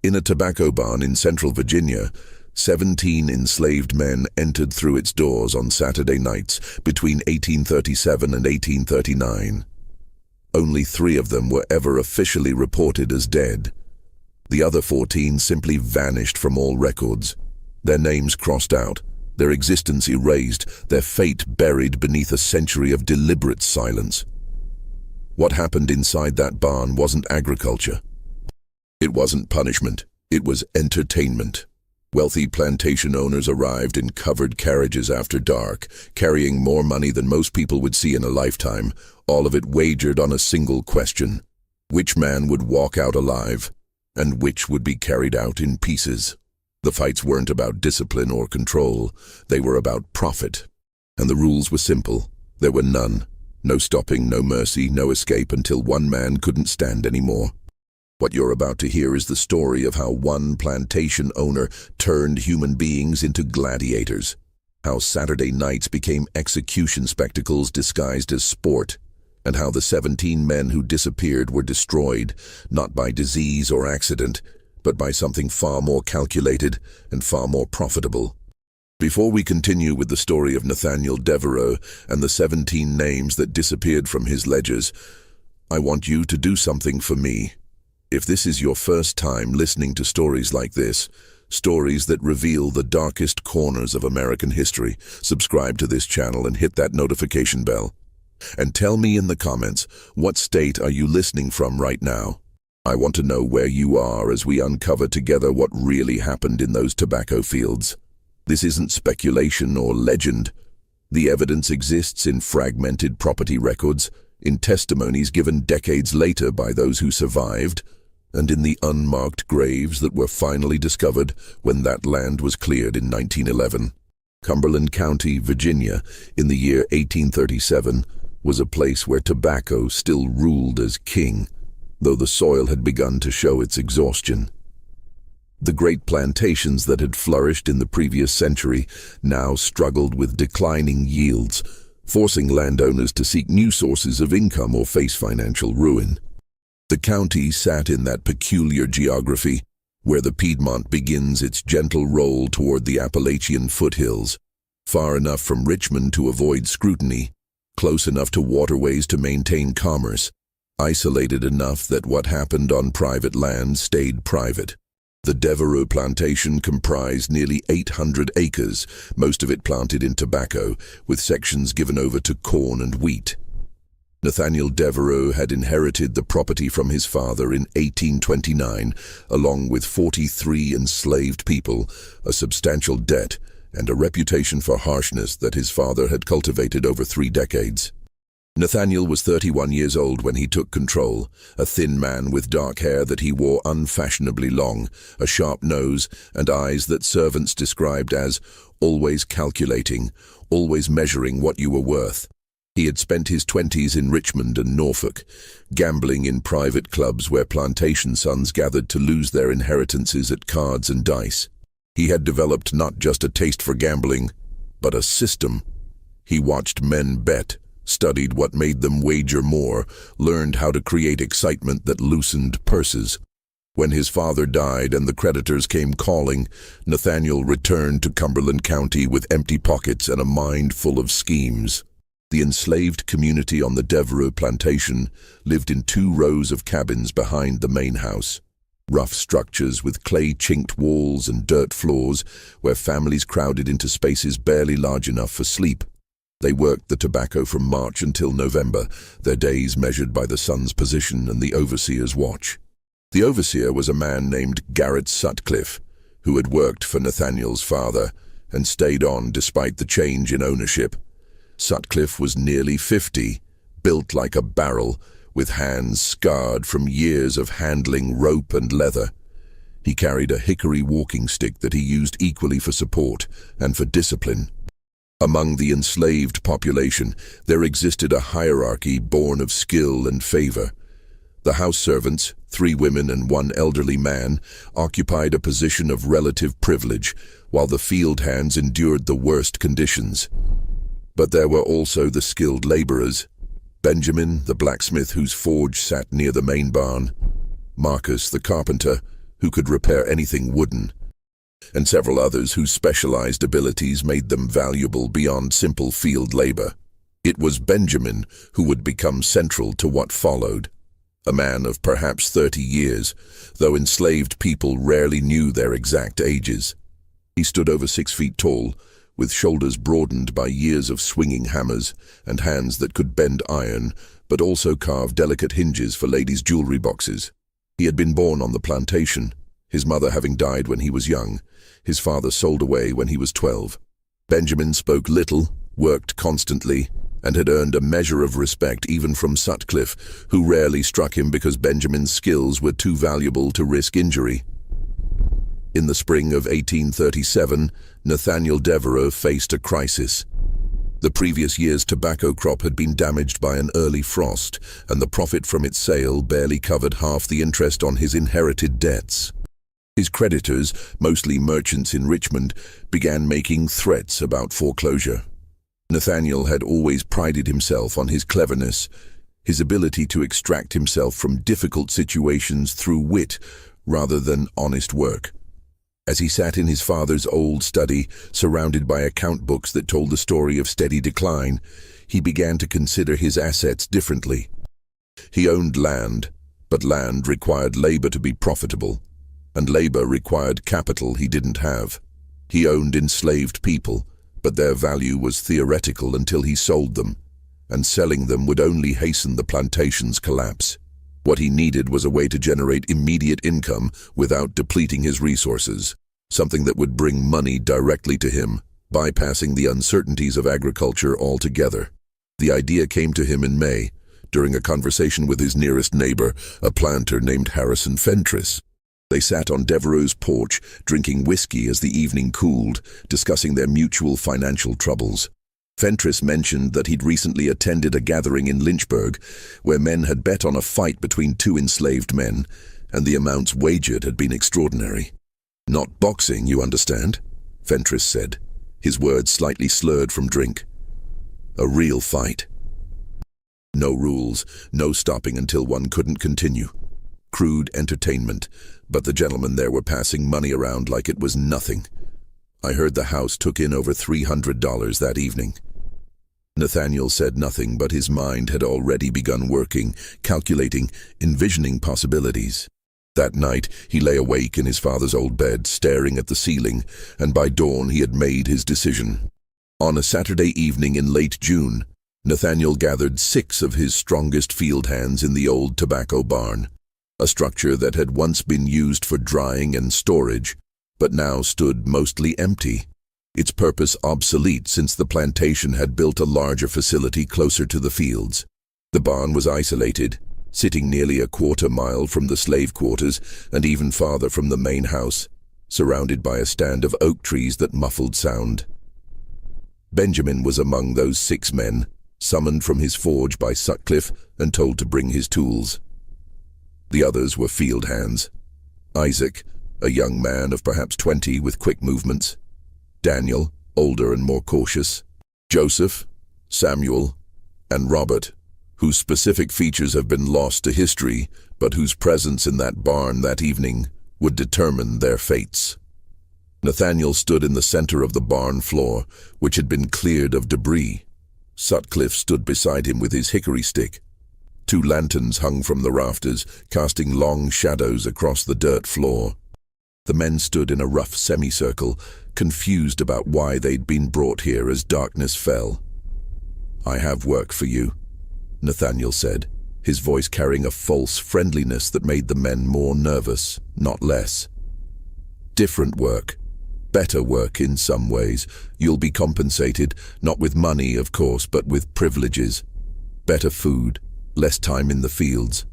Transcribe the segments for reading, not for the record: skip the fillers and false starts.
In a tobacco barn in central Virginia, 17 enslaved men entered through its doors on Saturday nights between 1837 and 1839. Only 3 of them were ever officially reported as dead. The other 14 simply vanished from all records, their names crossed out, their existence erased, their fate buried beneath a century of deliberate silence. What happened inside that barn wasn't agriculture. It wasn't punishment. It was entertainment. Wealthy plantation owners arrived in covered carriages after dark, carrying more money than most people would see in a lifetime, all of it wagered on a single question: which man would walk out alive, and which would be carried out in pieces? The fights weren't about discipline or control, they were about profit. And the rules were simple. There were none. No stopping, no mercy, no escape until one man couldn't stand anymore. What you're about to hear is the story of how one plantation owner turned human beings into gladiators, how Saturday nights became execution spectacles disguised as sport, and how the 17 men who disappeared were destroyed, not by disease or accident, but by something far more calculated and far more profitable. Before we continue with the story of Nathaniel Devereaux and the 17 names that disappeared from his ledgers, I want you to do something for me. If this is your first time listening to stories like this, stories that reveal the darkest corners of American history, subscribe to this channel and hit that notification bell. And tell me in the comments, what state are you listening from right now? I want to know where you are as we uncover together what really happened in those tobacco fields. This isn't speculation or legend. The evidence exists in fragmented property records, in testimonies given decades later by those who survived, and in the unmarked graves that were finally discovered when that land was cleared in 1911. Cumberland County, Virginia, in the year 1837, was a place where tobacco still ruled as king, though the soil had begun to show its exhaustion. The great plantations that had flourished in the previous century now struggled with declining yields, forcing landowners to seek new sources of income or face financial ruin. The county sat in that peculiar geography, where the Piedmont begins its gentle roll toward the Appalachian foothills, far enough from Richmond to avoid scrutiny, close enough to waterways to maintain commerce, isolated enough that what happened on private land stayed private. The Devereaux plantation comprised nearly 800 acres, most of it planted in tobacco, with sections given over to corn and wheat. Nathaniel Devereaux had inherited the property from his father in 1829, along with 43 enslaved people, a substantial debt, and a reputation for harshness that his father had cultivated over 3 decades. Nathaniel was 31 years old when he took control, a thin man with dark hair that he wore unfashionably long, a sharp nose, and eyes that servants described as always calculating, always measuring what you were worth. He had spent his 20s in Richmond and Norfolk, gambling in private clubs where plantation sons gathered to lose their inheritances at cards and dice. He had developed not just a taste for gambling, but a system. He watched men bet, studied what made them wager more, learned how to create excitement that loosened purses. When his father died and the creditors came calling, Nathaniel returned to Cumberland County with empty pockets and a mind full of schemes. The enslaved community on the Devereaux plantation lived in 2 rows of cabins behind the main house. Rough structures with clay-chinked walls and dirt floors where families crowded into spaces barely large enough for sleep. They worked the tobacco from March until November, their days measured by the sun's position and the overseer's watch. The overseer was a man named Garrett Sutcliffe, who had worked for Nathaniel's father and stayed on despite the change in ownership. Sutcliffe was nearly 50, built like a barrel, with hands scarred from years of handling rope and leather. He carried a hickory walking stick that he used equally for support and for discipline. Among the enslaved population, there existed a hierarchy born of skill and favor. The house servants, 3 women and 1 elderly man, occupied a position of relative privilege, while the field hands endured the worst conditions. But there were also the skilled laborers: Benjamin, the blacksmith whose forge sat near the main barn; Marcus, the carpenter, who could repair anything wooden, and several others whose specialized abilities made them valuable beyond simple field labor. It was Benjamin who would become central to what followed. A man of perhaps 30 years, though enslaved people rarely knew their exact ages. He stood over 6 feet tall, with shoulders broadened by years of swinging hammers and hands that could bend iron, but also carve delicate hinges for ladies' jewelry boxes. He had been born on the plantation, his mother having died when he was young, his father sold away when he was 12. Benjamin spoke little, worked constantly, and had earned a measure of respect even from Sutcliffe, who rarely struck him because Benjamin's skills were too valuable to risk injury. In the spring of 1837, Nathaniel Devereux faced a crisis. The previous year's tobacco crop had been damaged by an early frost, and the profit from its sale barely covered half the interest on his inherited debts. His creditors, mostly merchants in Richmond, began making threats about foreclosure. Nathaniel had always prided himself on his cleverness, his ability to extract himself from difficult situations through wit rather than honest work. As he sat in his father's old study, surrounded by account books that told the story of steady decline, he began to consider his assets differently. He owned land, but land required labor to be profitable, and labor required capital he didn't have. He owned enslaved people, but their value was theoretical until he sold them, and selling them would only hasten the plantation's collapse. What he needed was a way to generate immediate income without depleting his resources, something that would bring money directly to him, bypassing the uncertainties of agriculture altogether. The idea came to him in May, during a conversation with his nearest neighbor, a planter named Harrison Fentress. They sat on Devereux's porch, drinking whiskey as the evening cooled, discussing their mutual financial troubles. Fentress mentioned that he'd recently attended a gathering in Lynchburg, where men had bet on a fight between 2 enslaved men, and the amounts wagered had been extraordinary. "Not boxing, you understand," Fentress said, his words slightly slurred from drink. "A real fight. No rules, no stopping until one couldn't continue. Crude entertainment, but the gentlemen there were passing money around like it was nothing. I heard the house took in over $300 that evening." Nathaniel said nothing, but his mind had already begun working, calculating, envisioning possibilities. That night, he lay awake in his father's old bed, staring at the ceiling, and by dawn he had made his decision. On a Saturday evening in late June, Nathaniel gathered 6 of his strongest field hands in the old tobacco barn, a structure that had once been used for drying and storage, but now stood mostly empty, its purpose obsolete since the plantation had built a larger facility closer to the fields. The barn was isolated, sitting nearly a quarter-mile from the slave quarters and even farther from the main house, surrounded by a stand of oak trees that muffled sound. Benjamin was among those 6 men, summoned from his forge by Sutcliffe and told to bring his tools. The others were field hands. Isaac, a young man of perhaps 20 with quick movements. Daniel, older and more cautious. Joseph, Samuel, and Robert, whose specific features have been lost to history, but whose presence in that barn that evening would determine their fates. Nathaniel stood in the center of the barn floor, which had been cleared of debris. Sutcliffe stood beside him with his hickory stick. 2 lanterns hung from the rafters, casting long shadows across the dirt floor. The men stood in a rough semicircle, confused about why they'd been brought here as darkness fell. "I have work for you," Nathaniel said, his voice carrying a false friendliness that made the men more nervous, not less. "Different work. Better work in some ways. You'll be compensated, not with money, of course, but with privileges. Better food. Less time in the fields.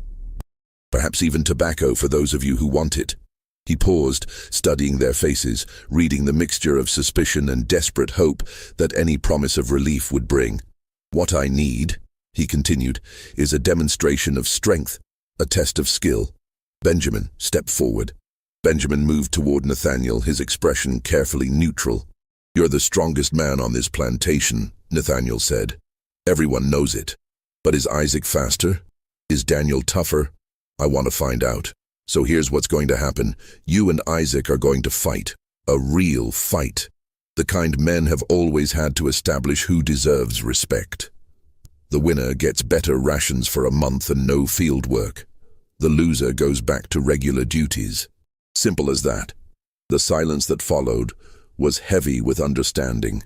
Perhaps even tobacco for those of you who want it." He paused, studying their faces, reading the mixture of suspicion and desperate hope that any promise of relief would bring. "What I need," he continued, "is a demonstration of strength, a test of skill. Benjamin, step forward." Benjamin moved toward Nathaniel, his expression carefully neutral. "You're the strongest man on this plantation," Nathaniel said. "Everyone knows it. But is Isaac faster? Is Daniel tougher? I want to find out." So here's what's going to happen. You and Isaac are going to fight. A real fight. The kind men have always had to establish who deserves respect. The winner gets better rations for a month and no field work. The loser goes back to regular duties. Simple as that. The silence that followed was heavy with understanding.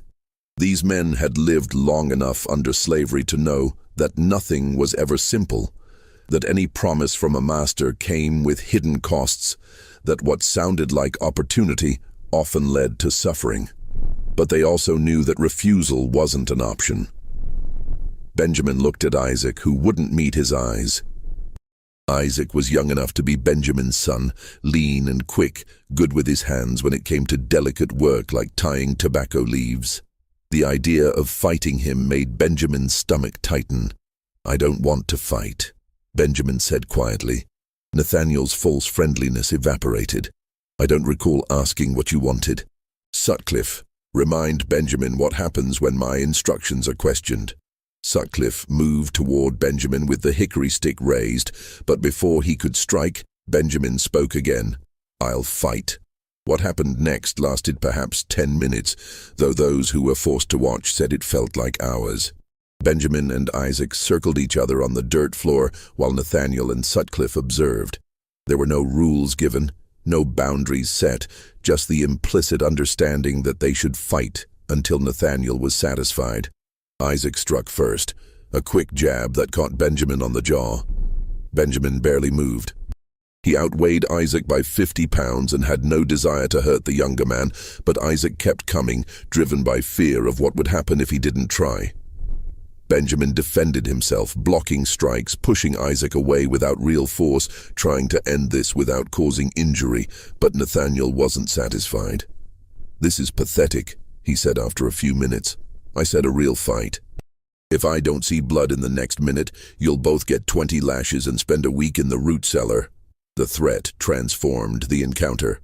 These men had lived long enough under slavery to know that nothing was ever simple, that any promise from a master came with hidden costs, that what sounded like opportunity often led to suffering. But they also knew that refusal wasn't an option. Benjamin looked at Isaac, who wouldn't meet his eyes. Isaac was young enough to be Benjamin's son, lean and quick, good with his hands when it came to delicate work like tying tobacco leaves. The idea of fighting him made Benjamin's stomach tighten. "I don't want to fight," Benjamin said quietly. Nathaniel's false friendliness evaporated. "I don't recall asking what you wanted." "Sutcliffe, remind Benjamin what happens when my instructions are questioned." Sutcliffe moved toward Benjamin with the hickory stick raised, but before he could strike, Benjamin spoke again. "I'll fight." What happened next lasted perhaps 10 minutes, though those who were forced to watch said it felt like hours. Benjamin and Isaac circled each other on the dirt floor while Nathaniel and Sutcliffe observed. There were no rules given, no boundaries set, just the implicit understanding that they should fight until Nathaniel was satisfied. Isaac struck first, a quick jab that caught Benjamin on the jaw. Benjamin barely moved. He outweighed Isaac by 50 pounds and had no desire to hurt the younger man, but Isaac kept coming, driven by fear of what would happen if he didn't try. Benjamin defended himself, blocking strikes, pushing Isaac away without real force, trying to end this without causing injury, but Nathaniel wasn't satisfied. "This is pathetic," he said after a few minutes. "I said a real fight. If I don't see blood in the next minute, you'll both get 20 lashes and spend a week in the root cellar." The threat transformed the encounter.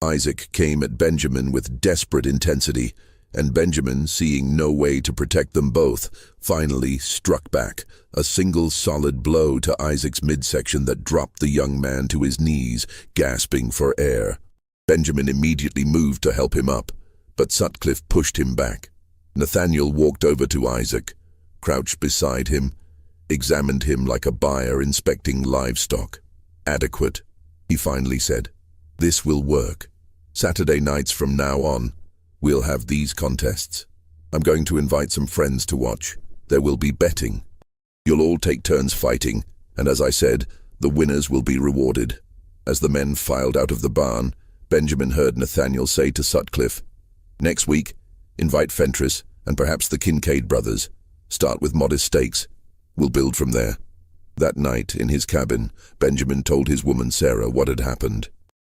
Isaac came at Benjamin with desperate intensity, and Benjamin, seeing no way to protect them both, finally struck back, a single solid blow to Isaac's midsection that dropped the young man to his knees, gasping for air. Benjamin immediately moved to help him up, but Sutcliffe pushed him back. Nathaniel walked over to Isaac, crouched beside him, examined him like a buyer inspecting livestock. "Adequate," he finally said. "This will work. Saturday nights from now on, we'll have these contests. I'm going to invite some friends to watch. There will be betting. You'll all take turns fighting, and as I said, the winners will be rewarded." As the men filed out of the barn, Benjamin heard Nathaniel say to Sutcliffe, "Next week, invite Fentress and perhaps the Kincaid brothers. Start with modest stakes. We'll build from there." That night, in his cabin, Benjamin told his woman Sarah what had happened.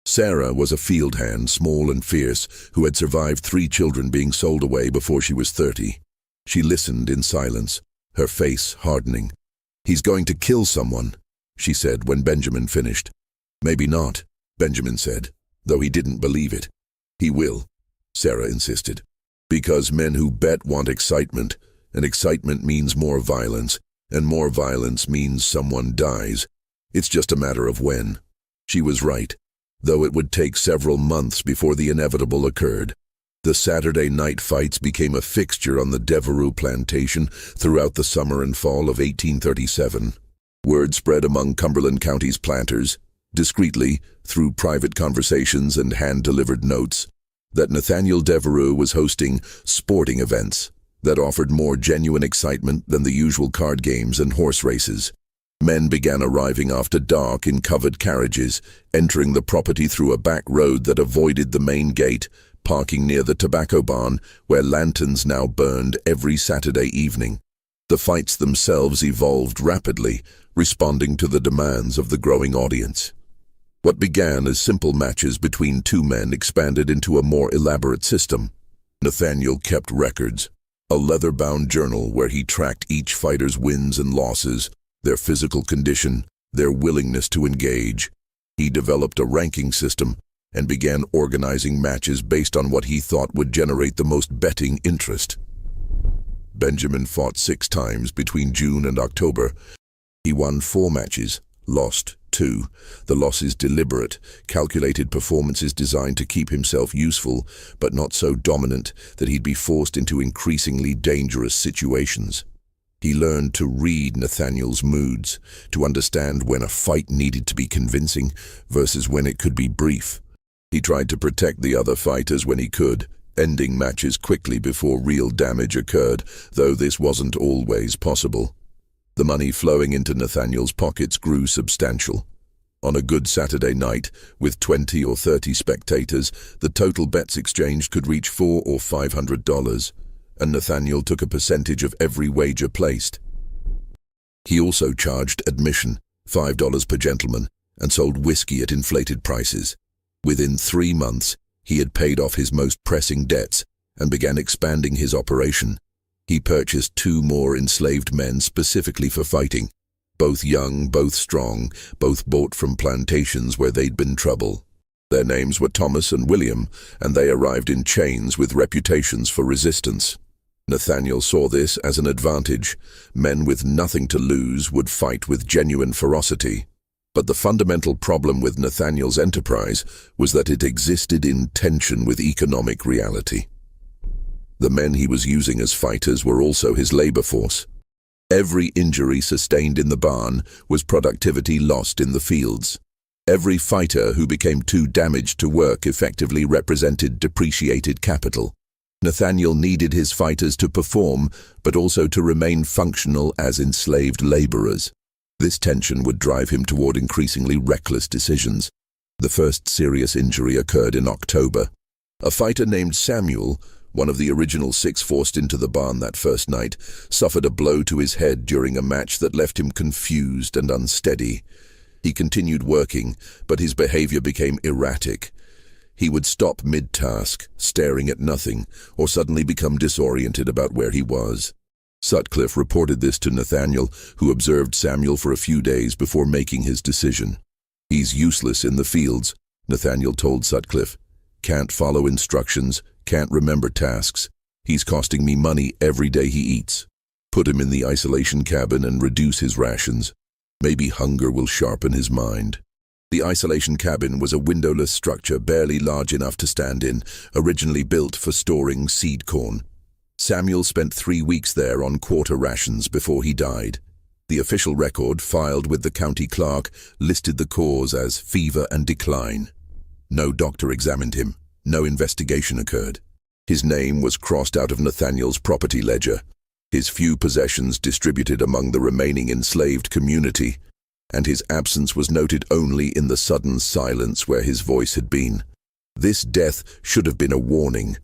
Sarah was a field hand, small and fierce, who had survived 3 children being sold away before she was 30. She listened in silence, her face hardening. "He's going to kill someone," she said when Benjamin finished. "Maybe not," Benjamin said, though he didn't believe it. "He will," Sarah insisted. "Because men who bet want excitement, and excitement means more violence, and more violence means someone dies. It's just a matter of when." She was right, though it would take several months before the inevitable occurred. The Saturday night fights became a fixture on the Devereux Plantation throughout the summer and fall of 1837. Word spread among Cumberland County's planters, discreetly, through private conversations and hand-delivered notes, that Nathaniel Devereux was hosting sporting events that offered more genuine excitement than the usual card games and horse races. Men began arriving after dark in covered carriages, entering the property through a back road that avoided the main gate, parking near the tobacco barn, where lanterns now burned every Saturday evening. The fights themselves evolved rapidly, responding to the demands of the growing audience. What began as simple matches between 2 men expanded into a more elaborate system. Nathaniel kept records, a leather-bound journal where he tracked each fighter's wins and losses, their physical condition, their willingness to engage. He developed a ranking system and began organizing matches based on what he thought would generate the most betting interest. Benjamin fought 6 times between June and October. He won 4 matches, lost. 2. The loss is deliberate, calculated performances designed to keep himself useful, but not so dominant that he'd be forced into increasingly dangerous situations. He learned to read Nathaniel's moods, to understand when a fight needed to be convincing versus when it could be brief. He tried to protect the other fighters when he could, ending matches quickly before real damage occurred, though this wasn't always possible. The money flowing into Nathaniel's pockets grew substantial. On a good Saturday night, with 20 or 30 spectators, the total bets exchanged could reach $400 or $500, and Nathaniel took a percentage of every wager placed. He also charged admission, $5 per gentleman, and sold whiskey at inflated prices. Within 3 months, he had paid off his most pressing debts and began expanding his operation. He purchased 2 more enslaved men specifically for fighting. Both young, both strong, both bought from plantations where they'd been trouble. Their names were Thomas and William, and they arrived in chains with reputations for resistance. Nathaniel saw this as an advantage. Men with nothing to lose would fight with genuine ferocity. But the fundamental problem with Nathaniel's enterprise was that it existed in tension with economic reality. The men he was using as fighters were also his labor force. Every injury sustained in the barn was productivity lost in the fields. Every fighter who became too damaged to work effectively represented depreciated capital. Nathaniel needed his fighters to perform, but also to remain functional as enslaved laborers. This tension would drive him toward increasingly reckless decisions. The first serious injury occurred in October. A fighter named Samuel, one of the original 6 forced into the barn that first night, suffered a blow to his head during a match that left him confused and unsteady. He continued working, but his behavior became erratic. He would stop mid-task, staring at nothing, or suddenly become disoriented about where he was. Sutcliffe reported this to Nathaniel, who observed Samuel for a few days before making his decision. "He's useless in the fields," Nathaniel told Sutcliffe. "Can't follow instructions, can't remember tasks. He's costing me money every day he eats. Put him in the isolation cabin and reduce his rations. Maybe hunger will sharpen his mind." The isolation cabin was a windowless structure barely large enough to stand in, originally built for storing seed corn. Samuel spent 3 weeks there on quarter rations before he died. The official record, filed with the county clerk, listed the cause as fever and decline. No doctor examined him. No investigation occurred. His name was crossed out of Nathaniel's property ledger, his few possessions distributed among the remaining enslaved community, and his absence was noted only in the sudden silence where his voice had been. This death should have been a warning,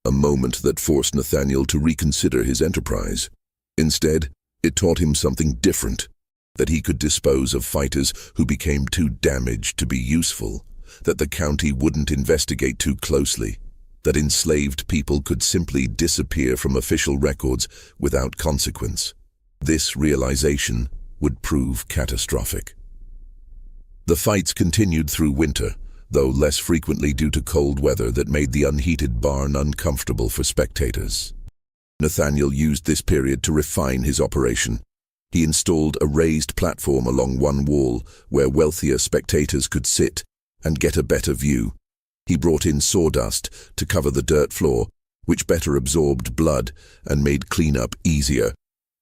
a moment that forced Nathaniel to reconsider his enterprise. Instead, it taught him something different, that he could dispose of fighters who became too damaged to be useful, that the county wouldn't investigate too closely, that enslaved people could simply disappear from official records without consequence. This realization would prove catastrophic. The fights continued through winter, though less frequently due to cold weather that made the unheated barn uncomfortable for spectators. Nathaniel used this period to refine his operation. He installed a raised platform along one wall where wealthier spectators could sit and get a better view. He brought in sawdust to cover the dirt floor, which better absorbed blood and made cleanup easier.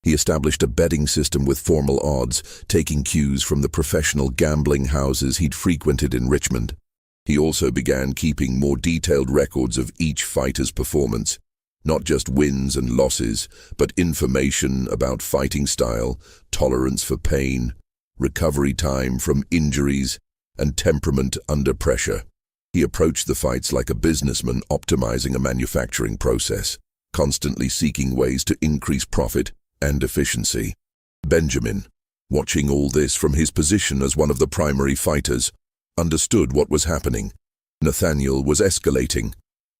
He established a betting system with formal odds, taking cues from the professional gambling houses he'd frequented in Richmond. He also began keeping more detailed records of each fighter's performance, not just wins and losses, but information about fighting style, tolerance for pain, recovery time from injuries, and temperament under pressure. He approached the fights like a businessman optimizing a manufacturing process, constantly seeking ways to increase profit and efficiency. Benjamin, watching all this from his position as one of the primary fighters, understood what was happening. Nathaniel was escalating.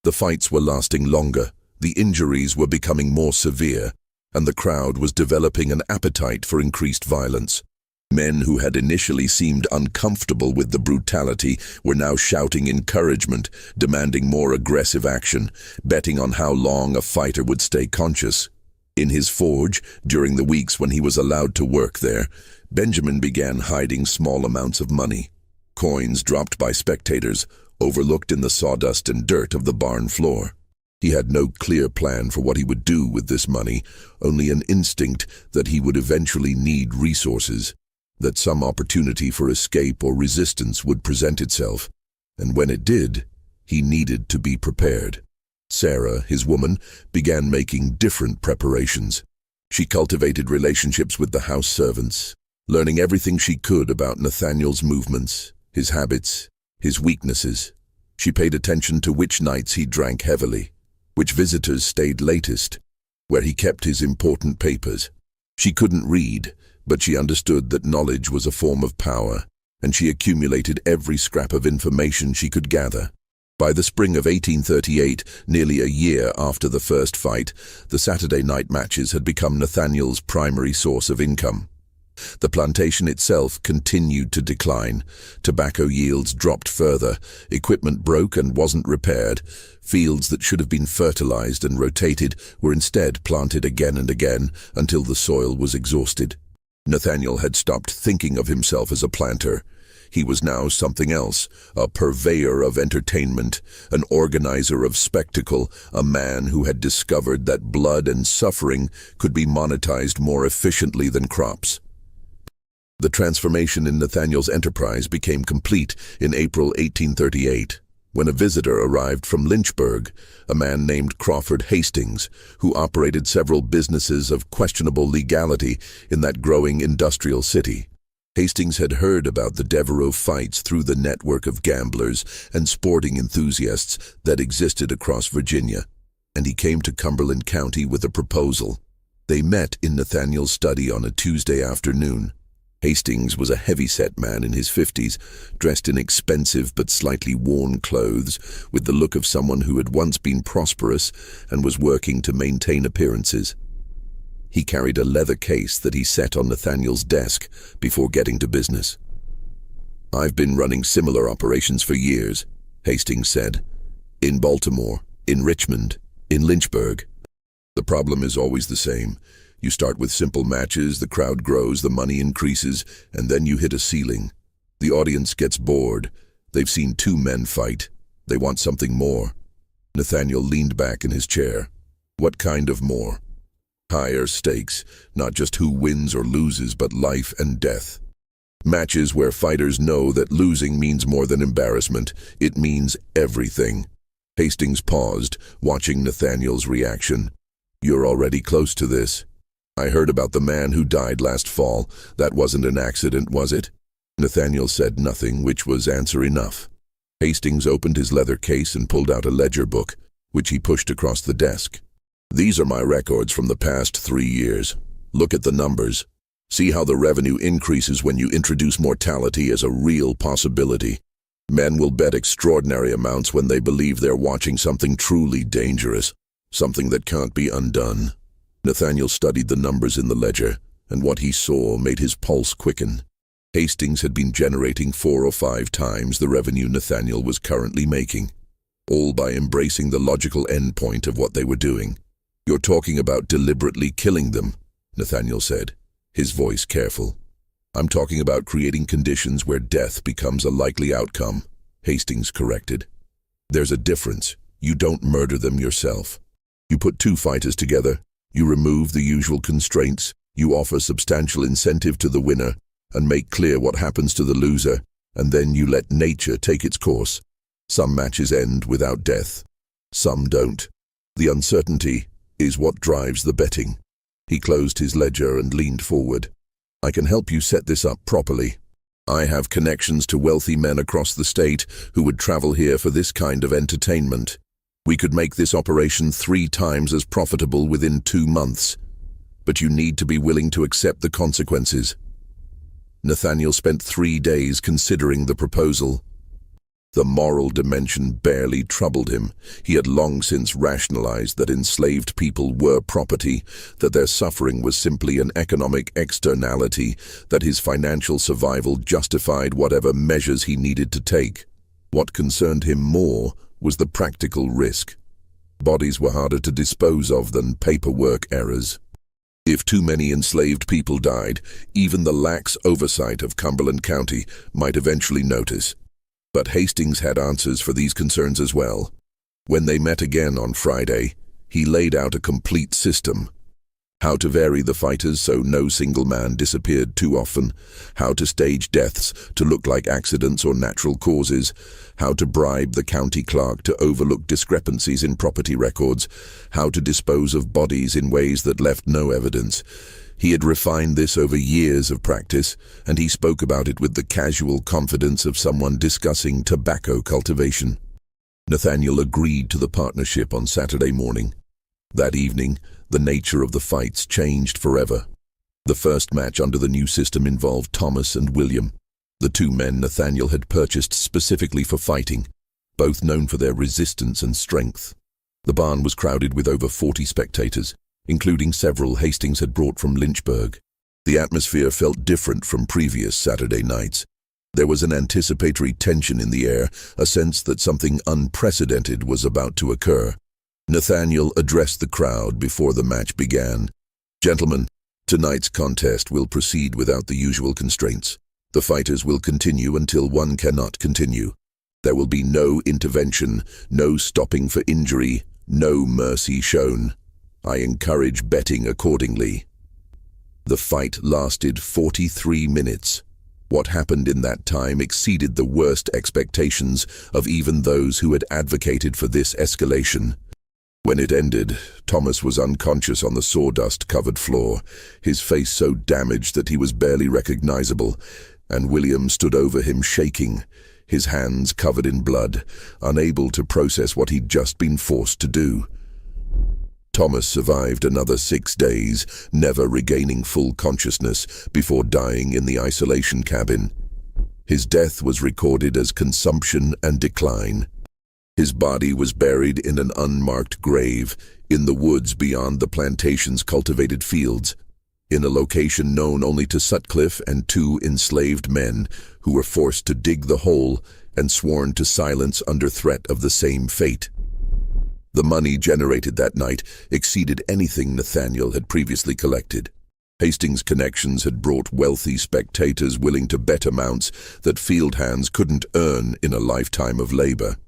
The fights were lasting longer, the injuries were becoming more severe, and the crowd was developing an appetite for increased violence. Men who had initially seemed uncomfortable with the brutality were now shouting encouragement, demanding more aggressive action, betting on how long a fighter would stay conscious. In his forge, during the weeks when he was allowed to work there, Benjamin began hiding small amounts of money. Coins dropped by spectators, overlooked in the sawdust and dirt of the barn floor. He had no clear plan for what he would do with this money, only an instinct that he would eventually need resources, that some opportunity for escape or resistance would present itself, and when it did, he needed to be prepared. Sarah, his woman, began making different preparations. She cultivated relationships with the house servants, learning everything she could about Nathaniel's movements, his habits, his weaknesses. She paid attention to which nights he drank heavily, which visitors stayed latest, where he kept his important papers. She couldn't read, but she understood that knowledge was a form of power, and she accumulated every scrap of information she could gather. By the spring of 1838, nearly a year after the first fight, the Saturday night matches had become Nathaniel's primary source of income. The plantation itself continued to decline. Tobacco yields dropped further, equipment broke and wasn't repaired. Fields that should have been fertilized and rotated were instead planted again and again until the soil was exhausted. Nathaniel had stopped thinking of himself as a planter. He was now something else, a purveyor of entertainment, an organizer of spectacle, a man who had discovered that blood and suffering could be monetized more efficiently than crops. The transformation in Nathaniel's enterprise became complete in April 1838, when a visitor arrived from Lynchburg, a man named Crawford Hastings, who operated several businesses of questionable legality in that growing industrial city. Hastings had heard about the Devereaux fights through the network of gamblers and sporting enthusiasts that existed across Virginia, and he came to Cumberland County with a proposal. They met in Nathaniel's study on a Tuesday afternoon. Hastings was a heavy-set man in his 50s, dressed in expensive but slightly worn clothes, with the look of someone who had once been prosperous and was working to maintain appearances. He carried a leather case that he set on Nathaniel's desk before getting to business. "I've been running similar operations for years," Hastings said. "In Baltimore, in Richmond, in Lynchburg. The problem is always the same. You start with simple matches, the crowd grows, the money increases, and then you hit a ceiling. The audience gets bored. They've seen two men fight. They want something more." Nathaniel leaned back in his chair. "What kind of more?" "Higher stakes, not just who wins or loses, but life and death. Matches where fighters know that losing means more than embarrassment. It means everything." Hastings paused, watching Nathaniel's reaction. "You're already close to this. I heard about the man who died last fall. That wasn't an accident, was it?" Nathaniel said nothing, which was answer enough. Hastings opened his leather case and pulled out a ledger book, which he pushed across the desk. "These are my records from the past 3 years. Look at the numbers. See how the revenue increases when you introduce mortality as a real possibility. Men will bet extraordinary amounts when they believe they're watching something truly dangerous, something that can't be undone." Nathaniel studied the numbers in the ledger, and what he saw made his pulse quicken. Hastings had been generating 4 or 5 times the revenue Nathaniel was currently making, all by embracing the logical endpoint of what they were doing. "You're talking about deliberately killing them," Nathaniel said, his voice careful. "I'm talking about creating conditions where death becomes a likely outcome," Hastings corrected. "There's a difference. You don't murder them yourself. You put 2 fighters together, you remove the usual constraints, you offer substantial incentive to the winner, and make clear what happens to the loser, and then you let nature take its course. Some matches end without death. Some don't. The uncertainty is what drives the betting." He closed his ledger and leaned forward. "I can help you set this up properly. I have connections to wealthy men across the state who would travel here for this kind of entertainment. We could make this operation 3 times as profitable within 2 months. But you need to be willing to accept the consequences." Nathaniel spent 3 days considering the proposal. The moral dimension barely troubled him. He had long since rationalized that enslaved people were property, that their suffering was simply an economic externality, that his financial survival justified whatever measures he needed to take. What concerned him more was the practical risk. Bodies were harder to dispose of than paperwork errors. If too many enslaved people died, even the lax oversight of Cumberland County might eventually notice. But Hastings had answers for these concerns as well. When they met again on Friday, he laid out a complete system. How to vary the fighters so no single man disappeared too often, how to stage deaths to look like accidents or natural causes, how to bribe the county clerk to overlook discrepancies in property records, how to dispose of bodies in ways that left no evidence. He had refined this over years of practice, and he spoke about it with the casual confidence of someone discussing tobacco cultivation. Nathaniel agreed to the partnership on Saturday morning. That evening, the nature of the fights changed forever. The first match under the new system involved Thomas and William, the two men Nathaniel had purchased specifically for fighting, both known for their resistance and strength. The barn was crowded with over 40 spectators, including several Hastings had brought from Lynchburg. The atmosphere felt different from previous Saturday nights. There was an anticipatory tension in the air, a sense that something unprecedented was about to occur. Nathaniel addressed the crowd before the match began. "Gentlemen, tonight's contest will proceed without the usual constraints. The fighters will continue until one cannot continue. There will be no intervention, no stopping for injury, no mercy shown. I encourage betting accordingly." The fight lasted 43 minutes. What happened in that time exceeded the worst expectations of even those who had advocated for this escalation. When it ended, Thomas was unconscious on the sawdust-covered floor, his face so damaged that he was barely recognizable, and William stood over him shaking, his hands covered in blood, unable to process what he'd just been forced to do. Thomas survived another 6 days, never regaining full consciousness before dying in the isolation cabin. His death was recorded as consumption and decline. His body was buried in an unmarked grave in the woods beyond the plantation's cultivated fields, in a location known only to Sutcliffe and 2 enslaved men who were forced to dig the hole and sworn to silence under threat of the same fate. The money generated that night exceeded anything Nathaniel had previously collected. Hastings' connections had brought wealthy spectators willing to bet amounts that field hands couldn't earn in a lifetime of labor.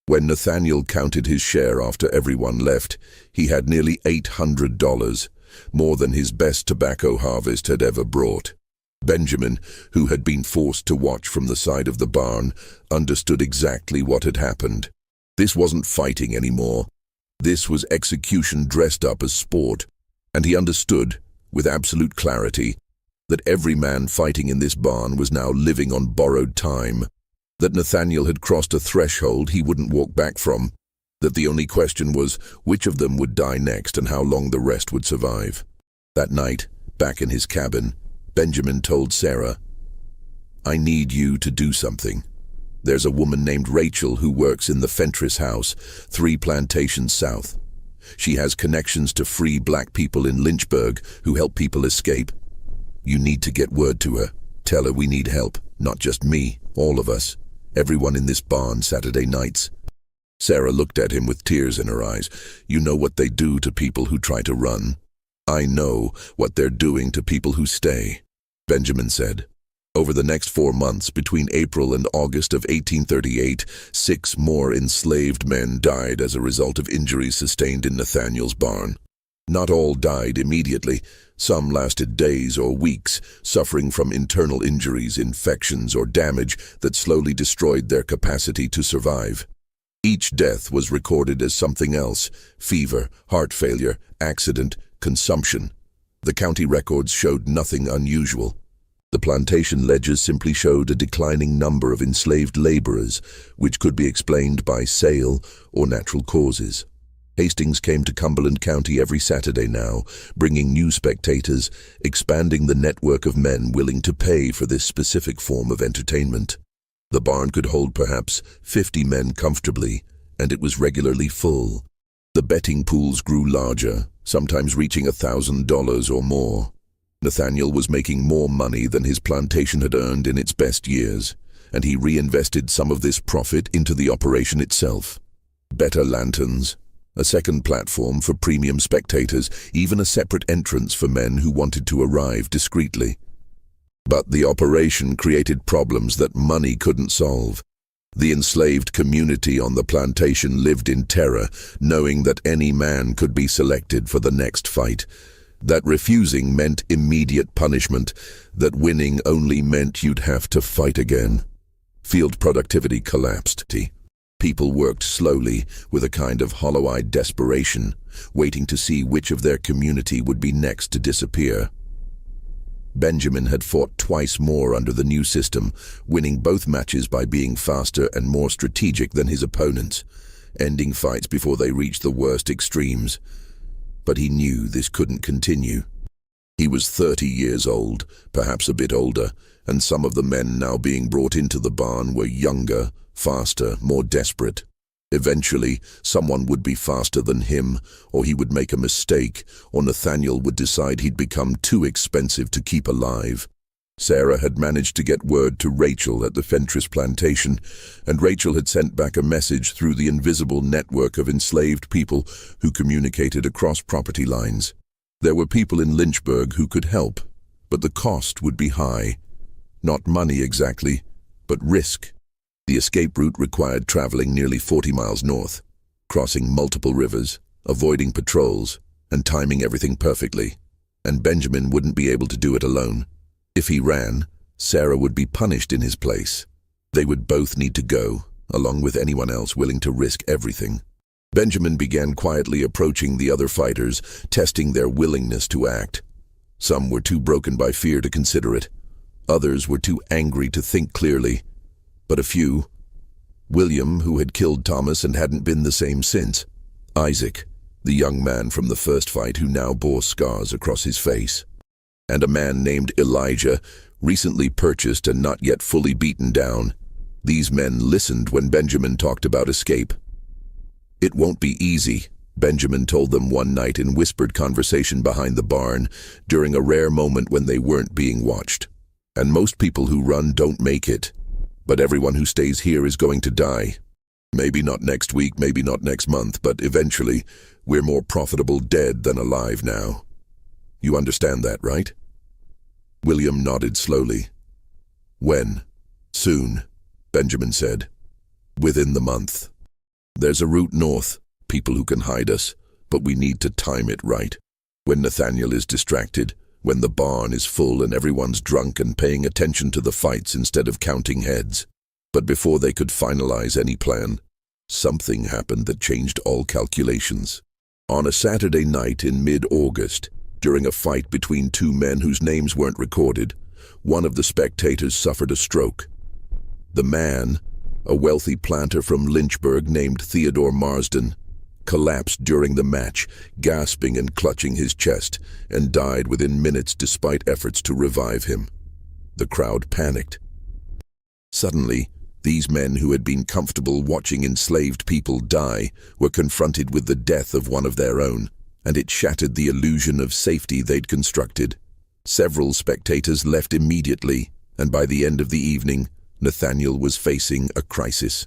When Nathaniel counted his share after everyone left, he had nearly $800, more than his best tobacco harvest had ever brought. Benjamin, who had been forced to watch from the side of the barn, understood exactly what had happened. This wasn't fighting anymore. This was execution dressed up as sport, and he understood, with absolute clarity, that every man fighting in this barn was now living on borrowed time, that Nathaniel had crossed a threshold he wouldn't walk back from, that the only question was which of them would die next and how long the rest would survive. That night, back in his cabin, Benjamin told Sarah, "I need you to do something. There's a woman named Rachel who works in the Fentress house, 3 plantations south. She has connections to free black people in Lynchburg who help people escape. You need to get word to her. Tell her we need help, not just me, all of us. Everyone in this barn Saturday nights." Sarah looked at him with tears in her eyes. "You know what they do to people who try to run. I know what they're doing to people who stay," Benjamin said. Over the next 4 months, between April and August of 1838, 6 more enslaved men died as a result of injuries sustained in Nathaniel's barn. Not all died immediately. Some lasted days or weeks, suffering from internal injuries, infections, or damage that slowly destroyed their capacity to survive. Each death was recorded as something else: fever, heart failure, accident, consumption. The county records showed nothing unusual. The plantation ledgers simply showed a declining number of enslaved laborers, which could be explained by sale or natural causes. Hastings came to Cumberland County every Saturday now, bringing new spectators, expanding the network of men willing to pay for this specific form of entertainment. The barn could hold perhaps 50 men comfortably, and it was regularly full. The betting pools grew larger, sometimes reaching $1,000 or more. Nathaniel was making more money than his plantation had earned in its best years, and he reinvested some of this profit into the operation itself. Better lanterns, a second platform for premium spectators, even a separate entrance for men who wanted to arrive discreetly. But the operation created problems that money couldn't solve. The enslaved community on the plantation lived in terror, knowing that any man could be selected for the next fight, that refusing meant immediate punishment, that winning only meant you'd have to fight again. Field productivity collapsed. People worked slowly, with a kind of hollow-eyed desperation, waiting to see which of their community would be next to disappear. Benjamin had fought twice more under the new system, winning both matches by being faster and more strategic than his opponents, ending fights before they reached the worst extremes. But he knew this couldn't continue. He was 30 years old, perhaps a bit older, and some of the men now being brought into the barn were younger, faster, more desperate. Eventually, someone would be faster than him, or he would make a mistake, or Nathaniel would decide he'd become too expensive to keep alive. Sarah had managed to get word to Rachel at the Fentress Plantation, and Rachel had sent back a message through the invisible network of enslaved people who communicated across property lines. There were people in Lynchburg who could help, but the cost would be high. Not money exactly, but risk. The escape route required traveling nearly 40 miles north, crossing multiple rivers, avoiding patrols, and timing everything perfectly. And Benjamin wouldn't be able to do it alone. If he ran, Sarah would be punished in his place. They would both need to go, along with anyone else willing to risk everything. Benjamin began quietly approaching the other fighters, testing their willingness to act. Some were too broken by fear to consider it. Others were too angry to think clearly. But a few. William, who had killed Thomas and hadn't been the same since. Isaac, the young man from the first fight who now bore scars across his face. And a man named Elijah, recently purchased and not yet fully beaten down. These men listened when Benjamin talked about escape. "It won't be easy," Benjamin told them one night in whispered conversation behind the barn, during a rare moment when they weren't being watched. "And most people who run don't make it. But everyone who stays here is going to die. Maybe not next week, maybe not next month, but eventually, we're more profitable dead than alive now. You understand that, right?" William nodded slowly. "When?" "Soon," Benjamin said. "Within the month. There's a route north, people who can hide us, but we need to time it right. When Nathaniel is distracted, when the barn is full and everyone's drunk and paying attention to the fights instead of counting heads." But before they could finalize any plan, something happened that changed all calculations. On a Saturday night in mid-August, during a fight between two men whose names weren't recorded, one of the spectators suffered a stroke. The man, a wealthy planter from Lynchburg named Theodore Marsden, collapsed during the match, gasping and clutching his chest, and died within minutes despite efforts to revive him. The crowd panicked. Suddenly, these men who had been comfortable watching enslaved people die were confronted with the death of one of their own, and it shattered the illusion of safety they'd constructed. Several spectators left immediately, and by the end of the evening, Nathaniel was facing a crisis.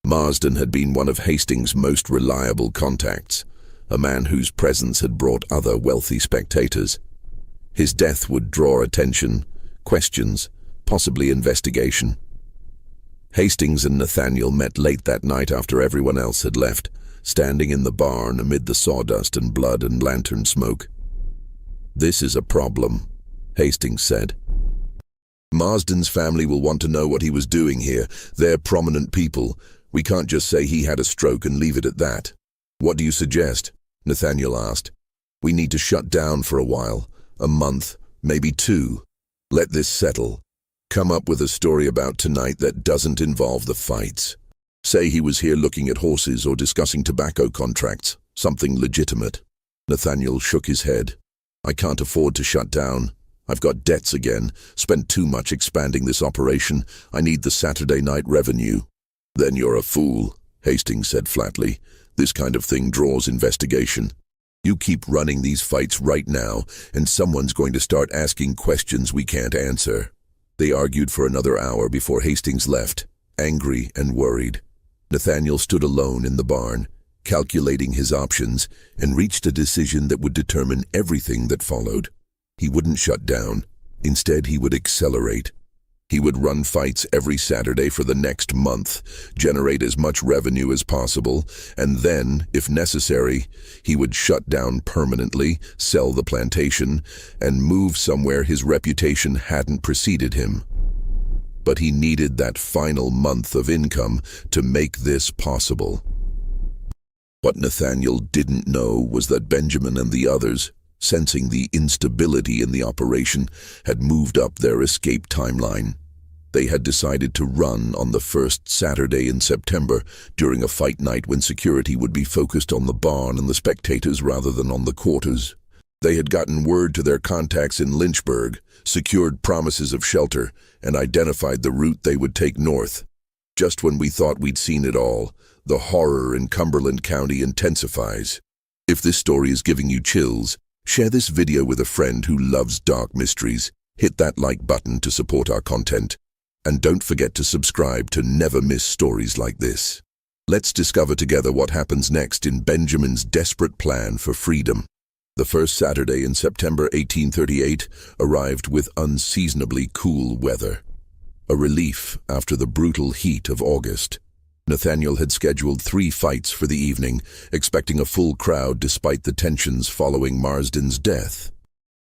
Marsden had been one of Hastings' most reliable contacts, a man whose presence had brought other wealthy spectators. His death would draw attention, questions, possibly investigation. Hastings and Nathaniel met late that night after everyone else had left, standing in the barn amid the sawdust and blood and lantern smoke. "This is a problem," Hastings said. "Marsden's family will want to know what he was doing here. They're prominent people. We can't just say he had a stroke and leave it at that." "What do you suggest?" Nathaniel asked. "We need to shut down for a while, a month, maybe 2. Let this settle. Come up with a story about tonight that doesn't involve the fights. Say he was here looking at horses or discussing tobacco contracts, something legitimate." Nathaniel shook his head. "I can't afford to shut down. I've got debts again, spent too much expanding this operation. I need the Saturday night revenue." "Then you're a fool," Hastings said flatly. "This kind of thing draws investigation. You keep running these fights right now, and someone's going to start asking questions we can't answer." They argued for another hour before Hastings left, angry and worried. Nathaniel stood alone in the barn, calculating his options, and reached a decision that would determine everything that followed. He wouldn't shut down. Instead, he would accelerate. He would run fights every Saturday for the next month, generate as much revenue as possible, and then, if necessary, he would shut down permanently, sell the plantation, and move somewhere his reputation hadn't preceded him. But he needed that final month of income to make this possible. What Nathaniel didn't know was that Benjamin and the others, sensing the instability in the operation, had moved up their escape timeline. They had decided to run on the first Saturday in September during a fight night when security would be focused on the barn and the spectators rather than on the quarters. They had gotten word to their contacts in Lynchburg, secured promises of shelter, and identified the route they would take north. Just when we thought we'd seen it all, the horror in Cumberland County intensifies. If this story is giving you chills, share this video with a friend who loves dark mysteries. Hit that like button to support our content. And don't forget to subscribe to never miss stories like this. Let's discover together what happens next in Benjamin's desperate plan for freedom. The first Saturday in September 1838 arrived with unseasonably cool weather. A relief after the brutal heat of August. Nathaniel had scheduled 3 fights for the evening, expecting a full crowd despite the tensions following Marsden's death.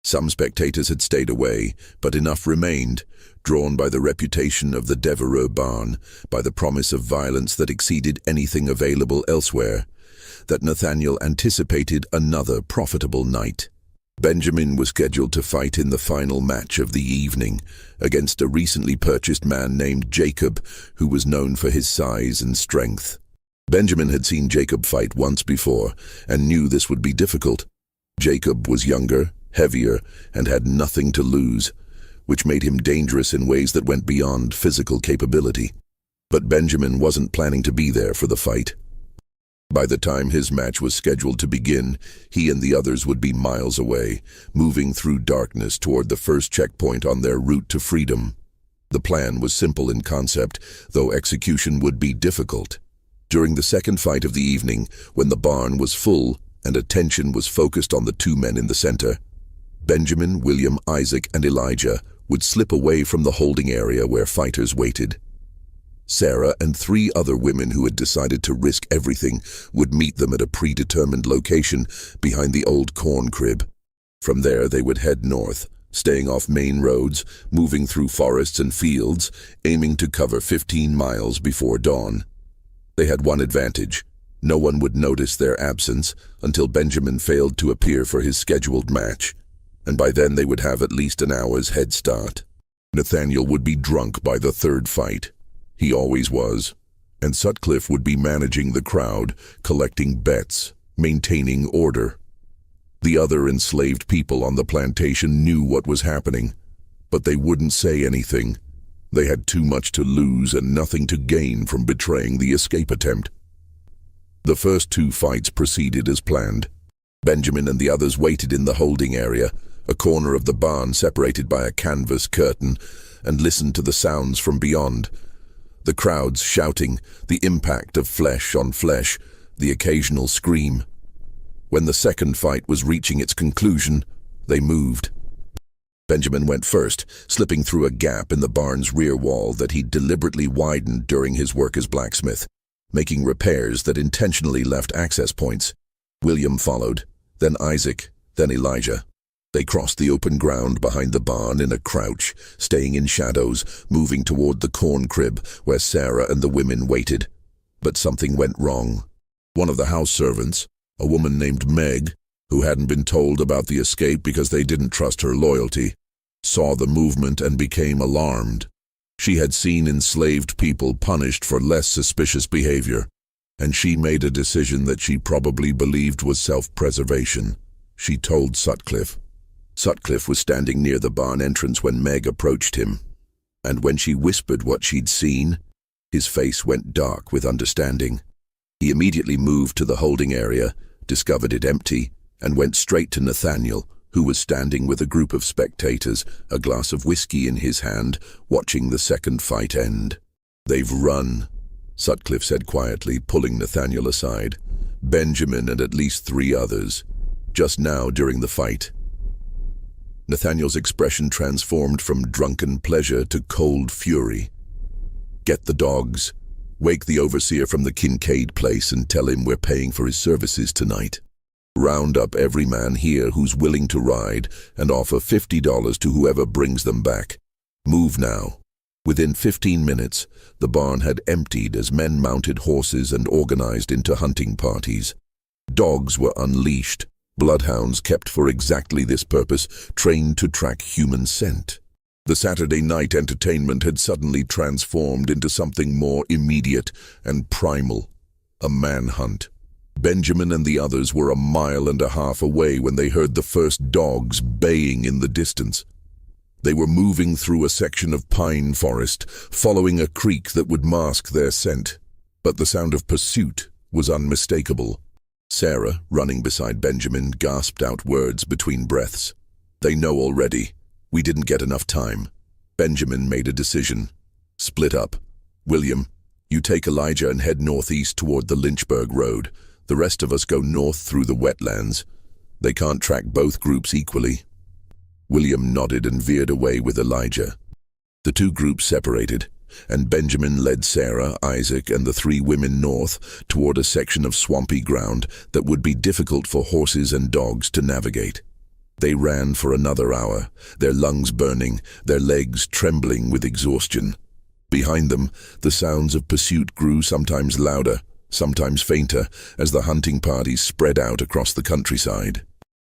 Some spectators had stayed away, but enough remained, drawn by the reputation of the Devereux barn, by the promise of violence that exceeded anything available elsewhere, that Nathaniel anticipated another profitable night. Benjamin was scheduled to fight in the final match of the evening against a recently purchased man named Jacob, who was known for his size and strength. Benjamin had seen Jacob fight once before and knew this would be difficult. Jacob was younger, heavier, and had nothing to lose, which made him dangerous in ways that went beyond physical capability. But Benjamin wasn't planning to be there for the fight. By the time his match was scheduled to begin, he and the others would be miles away, moving through darkness toward the first checkpoint on their route to freedom. The plan was simple in concept, though execution would be difficult. During the second fight of the evening, when the barn was full and attention was focused on the 2 men in the center, Benjamin, William, Isaac, and Elijah would slip away from the holding area where fighters waited. Sarah and 3 other women who had decided to risk everything would meet them at a predetermined location behind the old corn crib. From there they would head north, staying off main roads, moving through forests and fields, aiming to cover 15 miles before dawn. They had one advantage. No one would notice their absence until Benjamin failed to appear for his scheduled match, and by then they would have at least an hour's head start. Nathaniel would be drunk by the 3rd fight. He always was, and Sutcliffe would be managing the crowd, collecting bets, maintaining order. The other enslaved people on the plantation knew what was happening, but they wouldn't say anything. They had too much to lose and nothing to gain from betraying the escape attempt. The first 2 fights proceeded as planned. Benjamin and the others waited in the holding area, a corner of the barn separated by a canvas curtain, and listened to the sounds from beyond. The crowds shouting, the impact of flesh on flesh, the occasional scream. When the second fight was reaching its conclusion, they moved. Benjamin went first, slipping through a gap in the barn's rear wall that he'd deliberately widened during his work as blacksmith, making repairs that intentionally left access points. William followed, then Isaac, then Elijah. They crossed the open ground behind the barn in a crouch, staying in shadows, moving toward the corn crib where Sarah and the women waited. But something went wrong. One of the house servants, a woman named Meg, who hadn't been told about the escape because they didn't trust her loyalty, saw the movement and became alarmed. She had seen enslaved people punished for less suspicious behavior, and she made a decision that she probably believed was self-preservation. She told Sutcliffe. Sutcliffe was standing near the barn entrance when Meg approached him, and when she whispered what she'd seen, his face went dark with understanding. He immediately moved to the holding area, discovered it empty, and went straight to Nathaniel, who was standing with a group of spectators, a glass of whiskey in his hand, watching the second fight end. "They've run," Sutcliffe said quietly, pulling Nathaniel aside. Benjamin and at least 3 others, just now during the fight. Nathaniel's expression transformed from drunken pleasure to cold fury. "Get the dogs. Wake the overseer from the Kincaid place and tell him we're paying for his services tonight. Round up every man here who's willing to ride and offer $50 to whoever brings them back. Move now." Within 15 minutes, the barn had emptied as men mounted horses and organized into hunting parties. Dogs were unleashed, bloodhounds kept for exactly this purpose, trained to track human scent. The Saturday night entertainment had suddenly transformed into something more immediate and primal, a manhunt. Benjamin and the others were 1.5 miles away when they heard the first dogs baying in the distance. They were moving through a section of pine forest, following a creek that would mask their scent. But the sound of pursuit was unmistakable. Sarah, running beside Benjamin, gasped out words between breaths. "They know already. We didn't get enough time." Benjamin made a decision. "Split up. William, you take Elijah and head northeast toward the Lynchburg Road. The rest of us go north through the wetlands. They can't track both groups equally." William nodded and veered away with Elijah. The 2 groups separated, and Benjamin led Sarah, Isaac, and the 3 women north toward a section of swampy ground that would be difficult for horses and dogs to navigate. They ran for another hour, their lungs burning, their legs trembling with exhaustion. Behind them, the sounds of pursuit grew sometimes louder, sometimes fainter, as the hunting parties spread out across the countryside.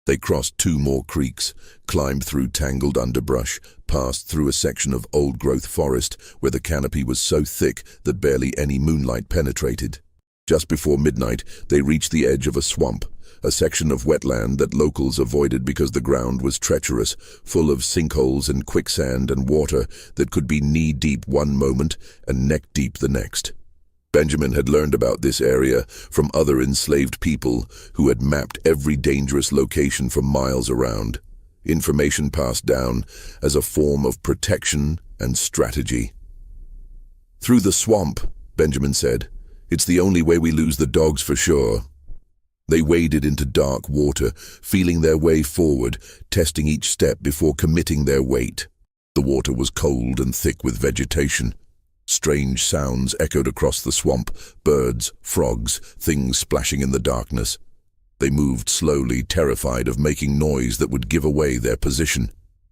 They crossed 2 more creeks, climbed through tangled underbrush, passed through a section of old-growth forest where the canopy was so thick that barely any moonlight penetrated. Just before midnight, they reached the edge of a swamp, a section of wetland that locals avoided because the ground was treacherous, full of sinkholes and quicksand and water that could be knee-deep one moment and neck-deep the next. Benjamin had learned about this area from other enslaved people who had mapped every dangerous location for miles around, information passed down as a form of protection and strategy. "Through the swamp," Benjamin said. "It's the only way we lose the dogs for sure." They waded into dark water, feeling their way forward, testing each step before committing their weight. The water was cold and thick with vegetation. Strange sounds echoed across the swamp, birds, frogs, things splashing in the darkness. They moved slowly, terrified of making noise that would give away their position.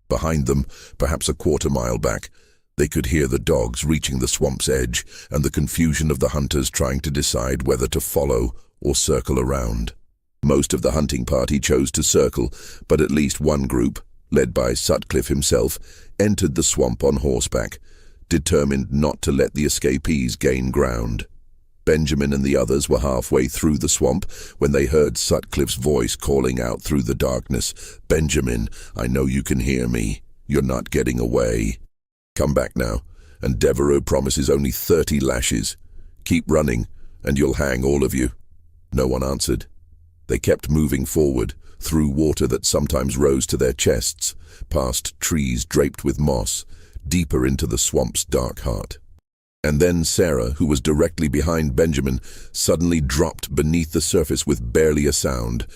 Behind them, perhaps a 1/4 mile back, they could hear the dogs reaching the swamp's edge and the confusion of the hunters trying to decide whether to follow or circle around. Most of the hunting party chose to circle, but at least one group, led by Sutcliffe himself, entered the swamp on horseback, determined not to let the escapees gain ground. Benjamin and the others were halfway through the swamp when they heard Sutcliffe's voice calling out through the darkness, "Benjamin, I know you can hear me. You're not getting away. Come back now, and Devereux promises only 30 lashes. Keep running, and you'll hang all of you." No one answered. They kept moving forward, through water that sometimes rose to their chests, past trees draped with moss, deeper into the swamp's dark heart. And then Sarah, who was directly behind Benjamin, suddenly dropped beneath the surface with barely a sound.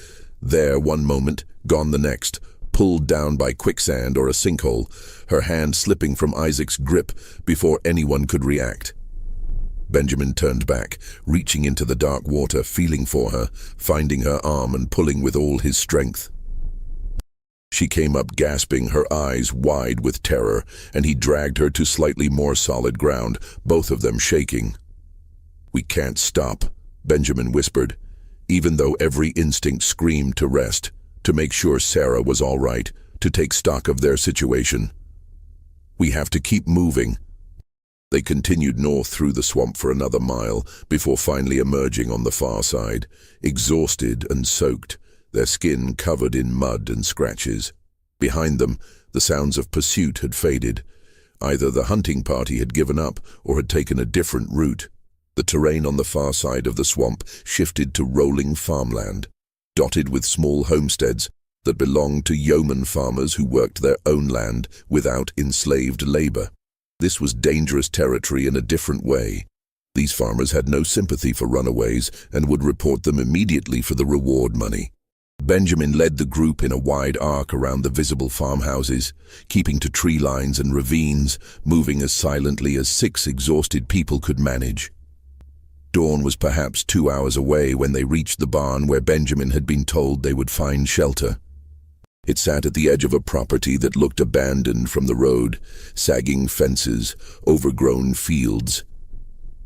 There one moment, gone the next, pulled down by quicksand or a sinkhole, her hand slipping from Isaac's grip before anyone could react. Benjamin turned back, reaching into the dark water, feeling for her, finding her arm and pulling with all his strength. She came up gasping, her eyes wide with terror, and he dragged her to slightly more solid ground, both of them shaking. "We can't stop," Benjamin whispered, even though every instinct screamed to rest, to make sure Sarah was all right, to take stock of their situation. "We have to keep moving." They continued north through the swamp for another mile, before finally emerging on the far side, exhausted and soaked, their skin covered in mud and scratches. Behind them, the sounds of pursuit had faded. Either the hunting party had given up or had taken a different route. The terrain on the far side of the swamp shifted to rolling farmland, dotted with small homesteads that belonged to yeoman farmers who worked their own land without enslaved labor. This was dangerous territory in a different way. These farmers had no sympathy for runaways and would report them immediately for the reward money. Benjamin led the group in a wide arc around the visible farmhouses, keeping to tree lines and ravines, moving as silently as 6 exhausted people could manage. Dawn was perhaps 2 hours away when they reached the barn where Benjamin had been told they would find shelter. It sat at the edge of a property that looked abandoned from the road, sagging fences, overgrown fields.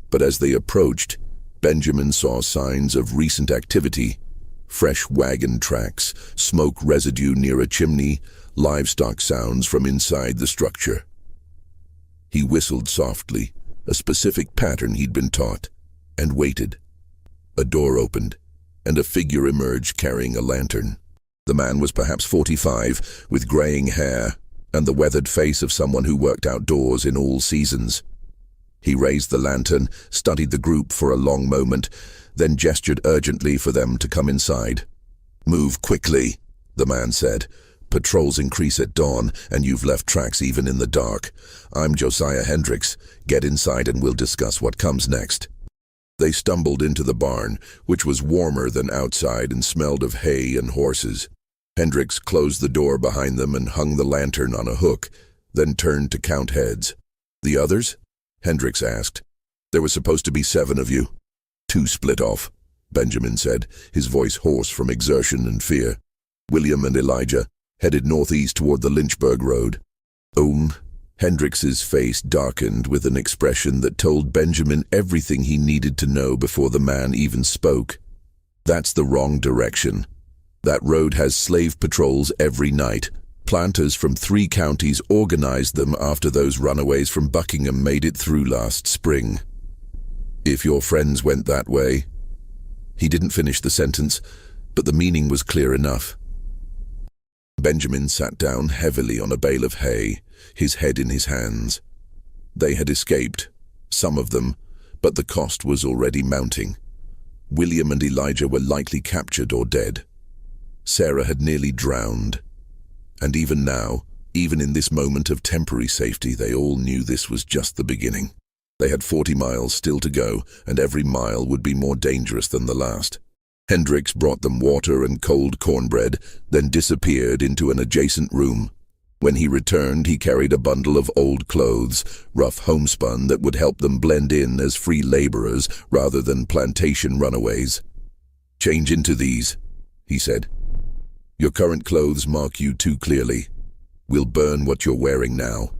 But as they approached, Benjamin saw signs of recent activity: fresh wagon tracks, smoke residue near a chimney, livestock sounds from inside the structure. He whistled softly, a specific pattern he'd been taught, and waited. A door opened, and a figure emerged carrying a lantern. The man was perhaps 45, with graying hair and the weathered face of someone who worked outdoors in all seasons. He raised the lantern, studied the group for a long moment, then gestured urgently for them to come inside. "Move quickly," the man said. "Patrols increase at dawn, and you've left tracks even in the dark. I'm Josiah Hendricks. Get inside and we'll discuss what comes next." They stumbled into the barn, which was warmer than outside and smelled of hay and horses. Hendricks closed the door behind them and hung the lantern on a hook, then turned to count heads. "The others?" Hendricks asked. "There was supposed to be 7 of you." "2 split off," Benjamin said, his voice hoarse from exertion and fear. "William and Elijah headed northeast toward the Lynchburg Road." Hendricks's face darkened with an expression that told Benjamin everything he needed to know before the man even spoke. "That's the wrong direction. That road has slave patrols every night. Planters from 3 counties organized them after those runaways from Buckingham made it through last spring. If your friends went that way—" He didn't finish the sentence, but the meaning was clear enough. Benjamin sat down heavily on a bale of hay, his head in his hands. They had escaped, some of them, but the cost was already mounting. William and Elijah were likely captured or dead. Sarah had nearly drowned. And even now, even in this moment of temporary safety, they all knew this was just the beginning. They had 40 miles still to go, and every mile would be more dangerous than the last. Hendricks brought them water and cold cornbread, then disappeared into an adjacent room. When he returned, he carried a bundle of old clothes, rough homespun, that would help them blend in as free laborers rather than plantation runaways. "Change into these," he said. "Your current clothes mark you too clearly. We'll burn what you're wearing now."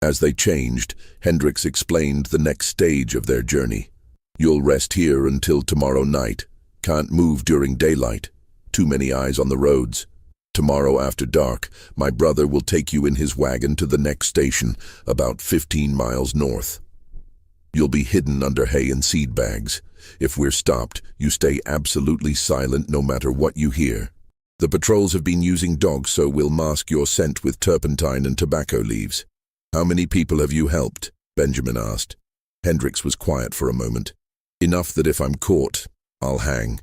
As they changed, Hendricks explained the next stage of their journey. "You'll rest here until tomorrow night. Can't move during daylight. Too many eyes on the roads. Tomorrow after dark, my brother will take you in his wagon to the next station, about 15 miles north. You'll be hidden under hay and seed bags. If we're stopped, you stay absolutely silent no matter what you hear. The patrols have been using dogs, so we'll mask your scent with turpentine and tobacco leaves." "How many people have you helped?" Benjamin asked. Hendricks was quiet for a moment. "Enough that if I'm caught, I'll hang.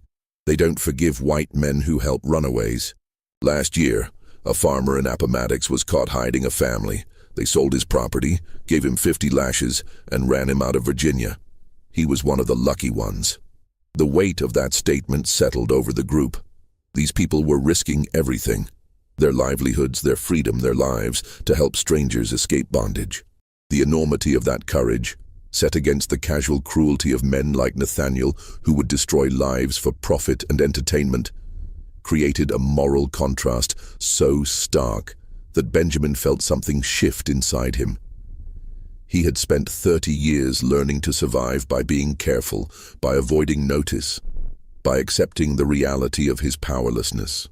They don't forgive white men who help runaways. Last year, a farmer in Appomattox was caught hiding a family. They sold his property, gave him 50 lashes, and ran him out of Virginia. He was one of the lucky ones." The weight of that statement settled over the group. These people were risking everything: their livelihoods, their freedom, their lives, to help strangers escape bondage. The enormity of that courage, set against the casual cruelty of men like Nathaniel, who would destroy lives for profit and entertainment, created a moral contrast so stark that Benjamin felt something shift inside him. He had spent 30 years learning to survive by being careful, by avoiding notice, by accepting the reality of his powerlessness.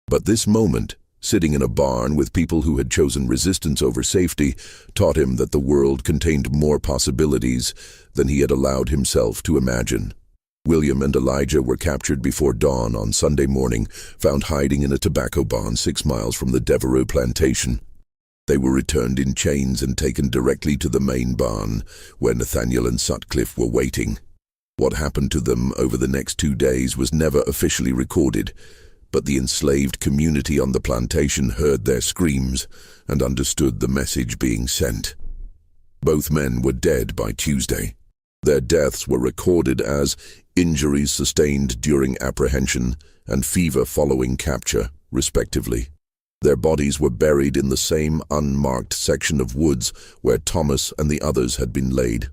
But this moment, sitting in a barn with people who had chosen resistance over safety, taught him that the world contained more possibilities than he had allowed himself to imagine. William and Elijah were captured before dawn on Sunday morning, found hiding in a tobacco barn 6 miles from the Devereux Plantation. They were returned in chains and taken directly to the main barn, where Nathaniel and Sutcliffe were waiting. What happened to them over the next 2 days was never officially recorded, but the enslaved community on the plantation heard their screams and understood the message being sent. Both men were dead by Tuesday. Their deaths were recorded as injuries sustained during apprehension and fever following capture, respectively. Their bodies were buried in the same unmarked section of woods where Thomas and the others had been laid.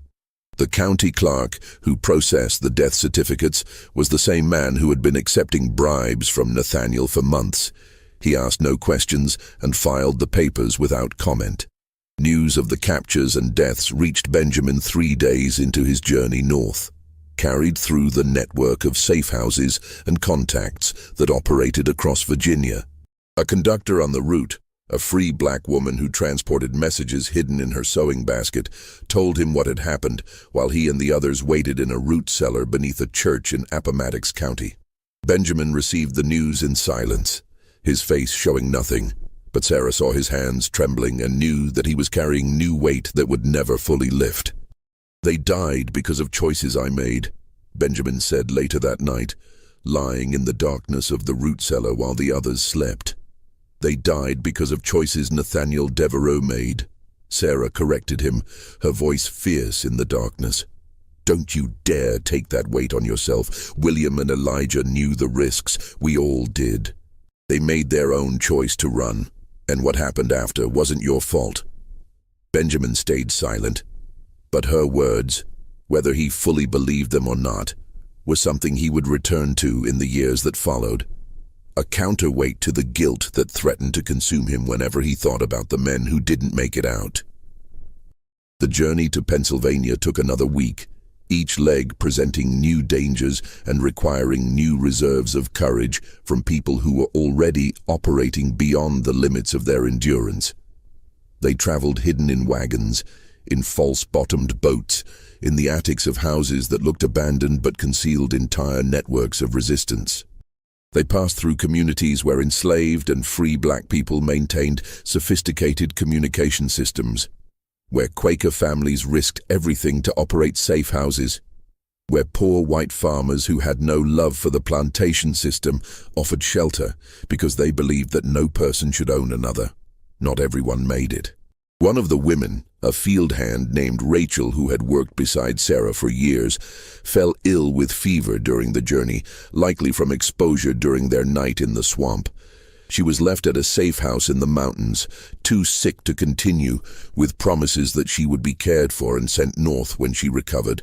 The county clerk who processed the death certificates was the same man who had been accepting bribes from Nathaniel for months. He asked no questions and filed the papers without comment. News of the captures and deaths reached Benjamin 3 days into his journey north, carried through the network of safe houses and contacts that operated across Virginia. A conductor on the route, a free black woman who transported messages hidden in her sewing basket, told him what had happened while he and the others waited in a root cellar beneath a church in Appomattox County. Benjamin received the news in silence, his face showing nothing, but Sarah saw his hands trembling and knew that he was carrying new weight that would never fully lift. "They died because of choices I made," Benjamin said later that night, lying in the darkness of the root cellar while the others slept. "They died because of choices Nathaniel Devereaux made," Sarah corrected him, her voice fierce in the darkness. "Don't you dare take that weight on yourself. William and Elijah knew the risks. We all did. They made their own choice to run, and what happened after wasn't your fault." Benjamin stayed silent, but her words, whether he fully believed them or not, were something he would return to in the years that followed. A counterweight to the guilt that threatened to consume him whenever he thought about the men who didn't make it out. The journey to Pennsylvania took another week, each leg presenting new dangers and requiring new reserves of courage from people who were already operating beyond the limits of their endurance. They traveled hidden in wagons, in false-bottomed boats, in the attics of houses that looked abandoned but concealed entire networks of resistance. They passed through communities where enslaved and free black people maintained sophisticated communication systems, where Quaker families risked everything to operate safe houses, where poor white farmers who had no love for the plantation system offered shelter because they believed that no person should own another. Not everyone made it. One of the women, a field hand named Rachel who had worked beside Sarah for years, fell ill with fever during the journey, likely from exposure during their night in the swamp. She was left at a safe house in the mountains, too sick to continue, with promises that she would be cared for and sent north when she recovered.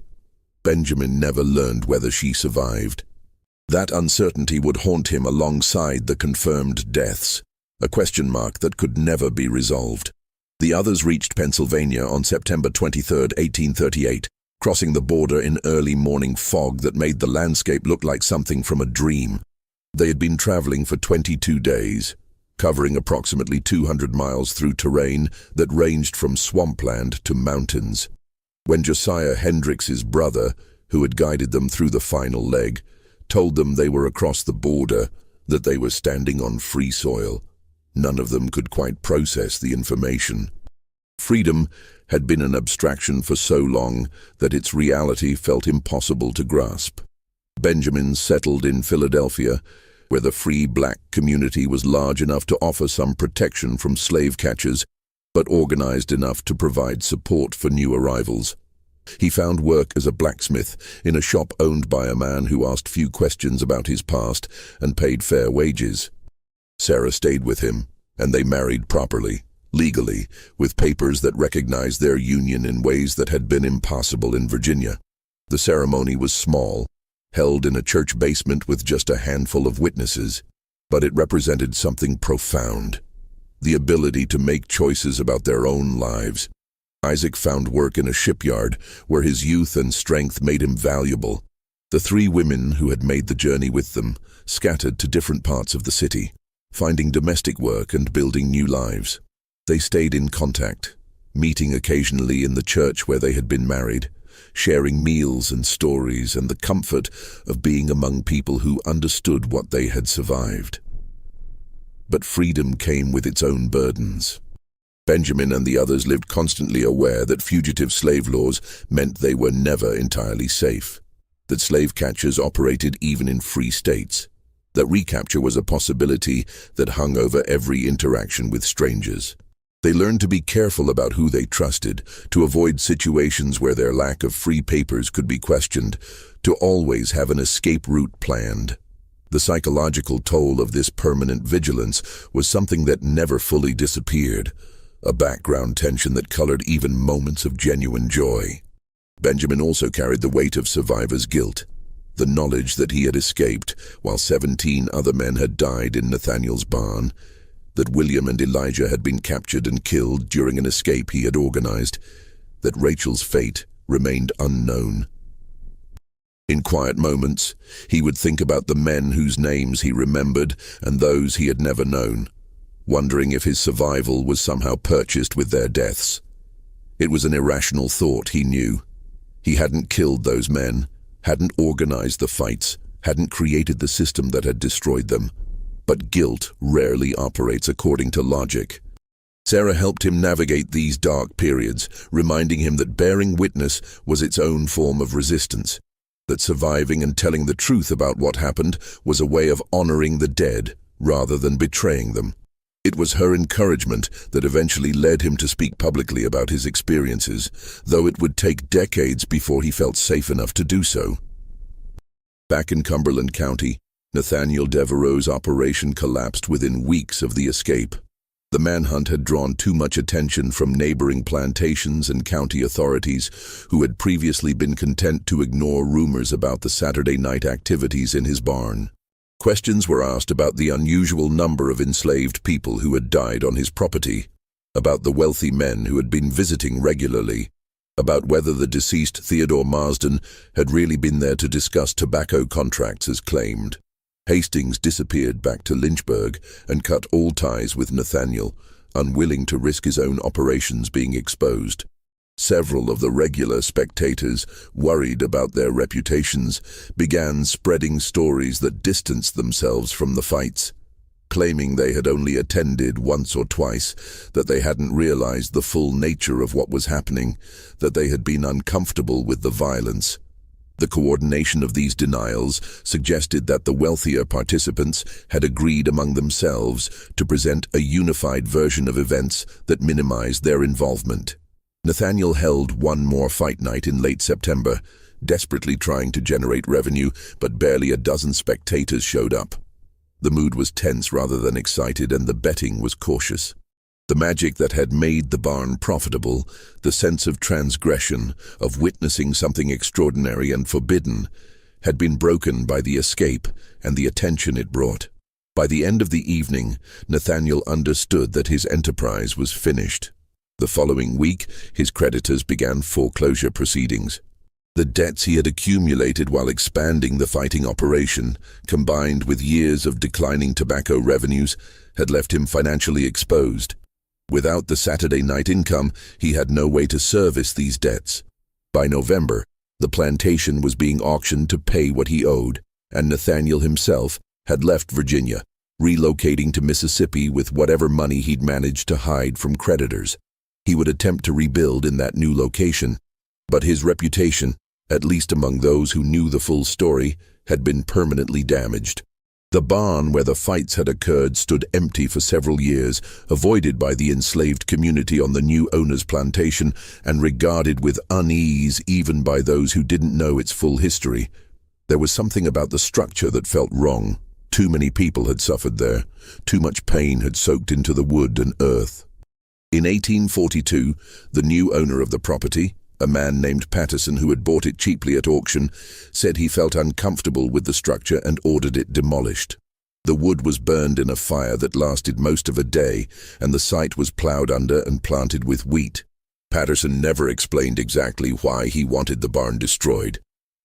Benjamin never learned whether she survived. That uncertainty would haunt him alongside the confirmed deaths, a question mark that could never be resolved. The others reached Pennsylvania on September 23, 1838, crossing the border in early morning fog that made the landscape look like something from a dream. They had been traveling for 22 days, covering approximately 200 miles through terrain that ranged from swampland to mountains. When Josiah Hendricks's brother, who had guided them through the final leg, told them they were across the border, that they were standing on free soil, none of them could quite process the information. Freedom had been an abstraction for so long that its reality felt impossible to grasp. Benjamin settled in Philadelphia, where the free black community was large enough to offer some protection from slave catchers, but organized enough to provide support for new arrivals. He found work as a blacksmith in a shop owned by a man who asked few questions about his past and paid fair wages. Sarah stayed with him, and they married properly, legally, with papers that recognized their union in ways that had been impossible in Virginia. The ceremony was small, held in a church basement with just a handful of witnesses, but it represented something profound: the ability to make choices about their own lives. Isaac found work in a shipyard where his youth and strength made him valuable. The 3 women who had made the journey with them scattered to different parts of the city, finding domestic work and building new lives. They stayed in contact, meeting occasionally in the church where they had been married, sharing meals and stories and the comfort of being among people who understood what they had survived. But freedom came with its own burdens. Benjamin and the others lived constantly aware that fugitive slave laws meant they were never entirely safe, that slave catchers operated even in free states, that recapture was a possibility that hung over every interaction with strangers. They learned to be careful about who they trusted, to avoid situations where their lack of free papers could be questioned, to always have an escape route planned. The psychological toll of this permanent vigilance was something that never fully disappeared, a background tension that colored even moments of genuine joy. Benjamin also carried the weight of survivor's guilt, the knowledge that he had escaped while 17 other men had died in Nathaniel's barn, that William and Elijah had been captured and killed during an escape he had organized, that Rachel's fate remained unknown. In quiet moments, he would think about the men whose names he remembered and those he had never known, wondering if his survival was somehow purchased with their deaths. It was an irrational thought, he knew. He hadn't killed those men, hadn't organized the fights, hadn't created the system that had destroyed them. But guilt rarely operates according to logic. Sarah helped him navigate these dark periods, reminding him that bearing witness was its own form of resistance, that surviving and telling the truth about what happened was a way of honoring the dead rather than betraying them. It was her encouragement that eventually led him to speak publicly about his experiences, though it would take decades before he felt safe enough to do so. Back in Cumberland County, Nathaniel Devereaux's operation collapsed within weeks of the escape. The manhunt had drawn too much attention from neighboring plantations and county authorities who had previously been content to ignore rumors about the Saturday night activities in his barn. Questions were asked about the unusual number of enslaved people who had died on his property, about the wealthy men who had been visiting regularly, about whether the deceased Theodore Marsden had really been there to discuss tobacco contracts as claimed. Hastings disappeared back to Lynchburg and cut all ties with Nathaniel, unwilling to risk his own operations being exposed. Several of the regular spectators, worried about their reputations, began spreading stories that distanced themselves from the fights, claiming they had only attended once or twice, that they hadn't realized the full nature of what was happening, that they had been uncomfortable with the violence. The coordination of these denials suggested that the wealthier participants had agreed among themselves to present a unified version of events that minimized their involvement. Nathaniel held one more fight night in late September, desperately trying to generate revenue, but barely a dozen spectators showed up. The mood was tense rather than excited, and the betting was cautious. The magic that had made the barn profitable, the sense of transgression, of witnessing something extraordinary and forbidden, had been broken by the escape and the attention it brought. By the end of the evening, Nathaniel understood that his enterprise was finished. The following week, his creditors began foreclosure proceedings. The debts he had accumulated while expanding the fighting operation, combined with years of declining tobacco revenues, had left him financially exposed. Without the Saturday night income, he had no way to service these debts. By November, the plantation was being auctioned to pay what he owed, and Nathaniel himself had left Virginia, relocating to Mississippi with whatever money he'd managed to hide from creditors. He would attempt to rebuild in that new location, but his reputation, at least among those who knew the full story, had been permanently damaged. The barn where the fights had occurred stood empty for several years, avoided by the enslaved community on the new owner's plantation and regarded with unease even by those who didn't know its full history. There was something about the structure that felt wrong. Too many people had suffered there. Too much pain had soaked into the wood and earth. In 1842, the new owner of the property, a man named Patterson who had bought it cheaply at auction, said he felt uncomfortable with the structure and ordered it demolished. The wood was burned in a fire that lasted most of a day, and the site was plowed under and planted with wheat. Patterson never explained exactly why he wanted the barn destroyed,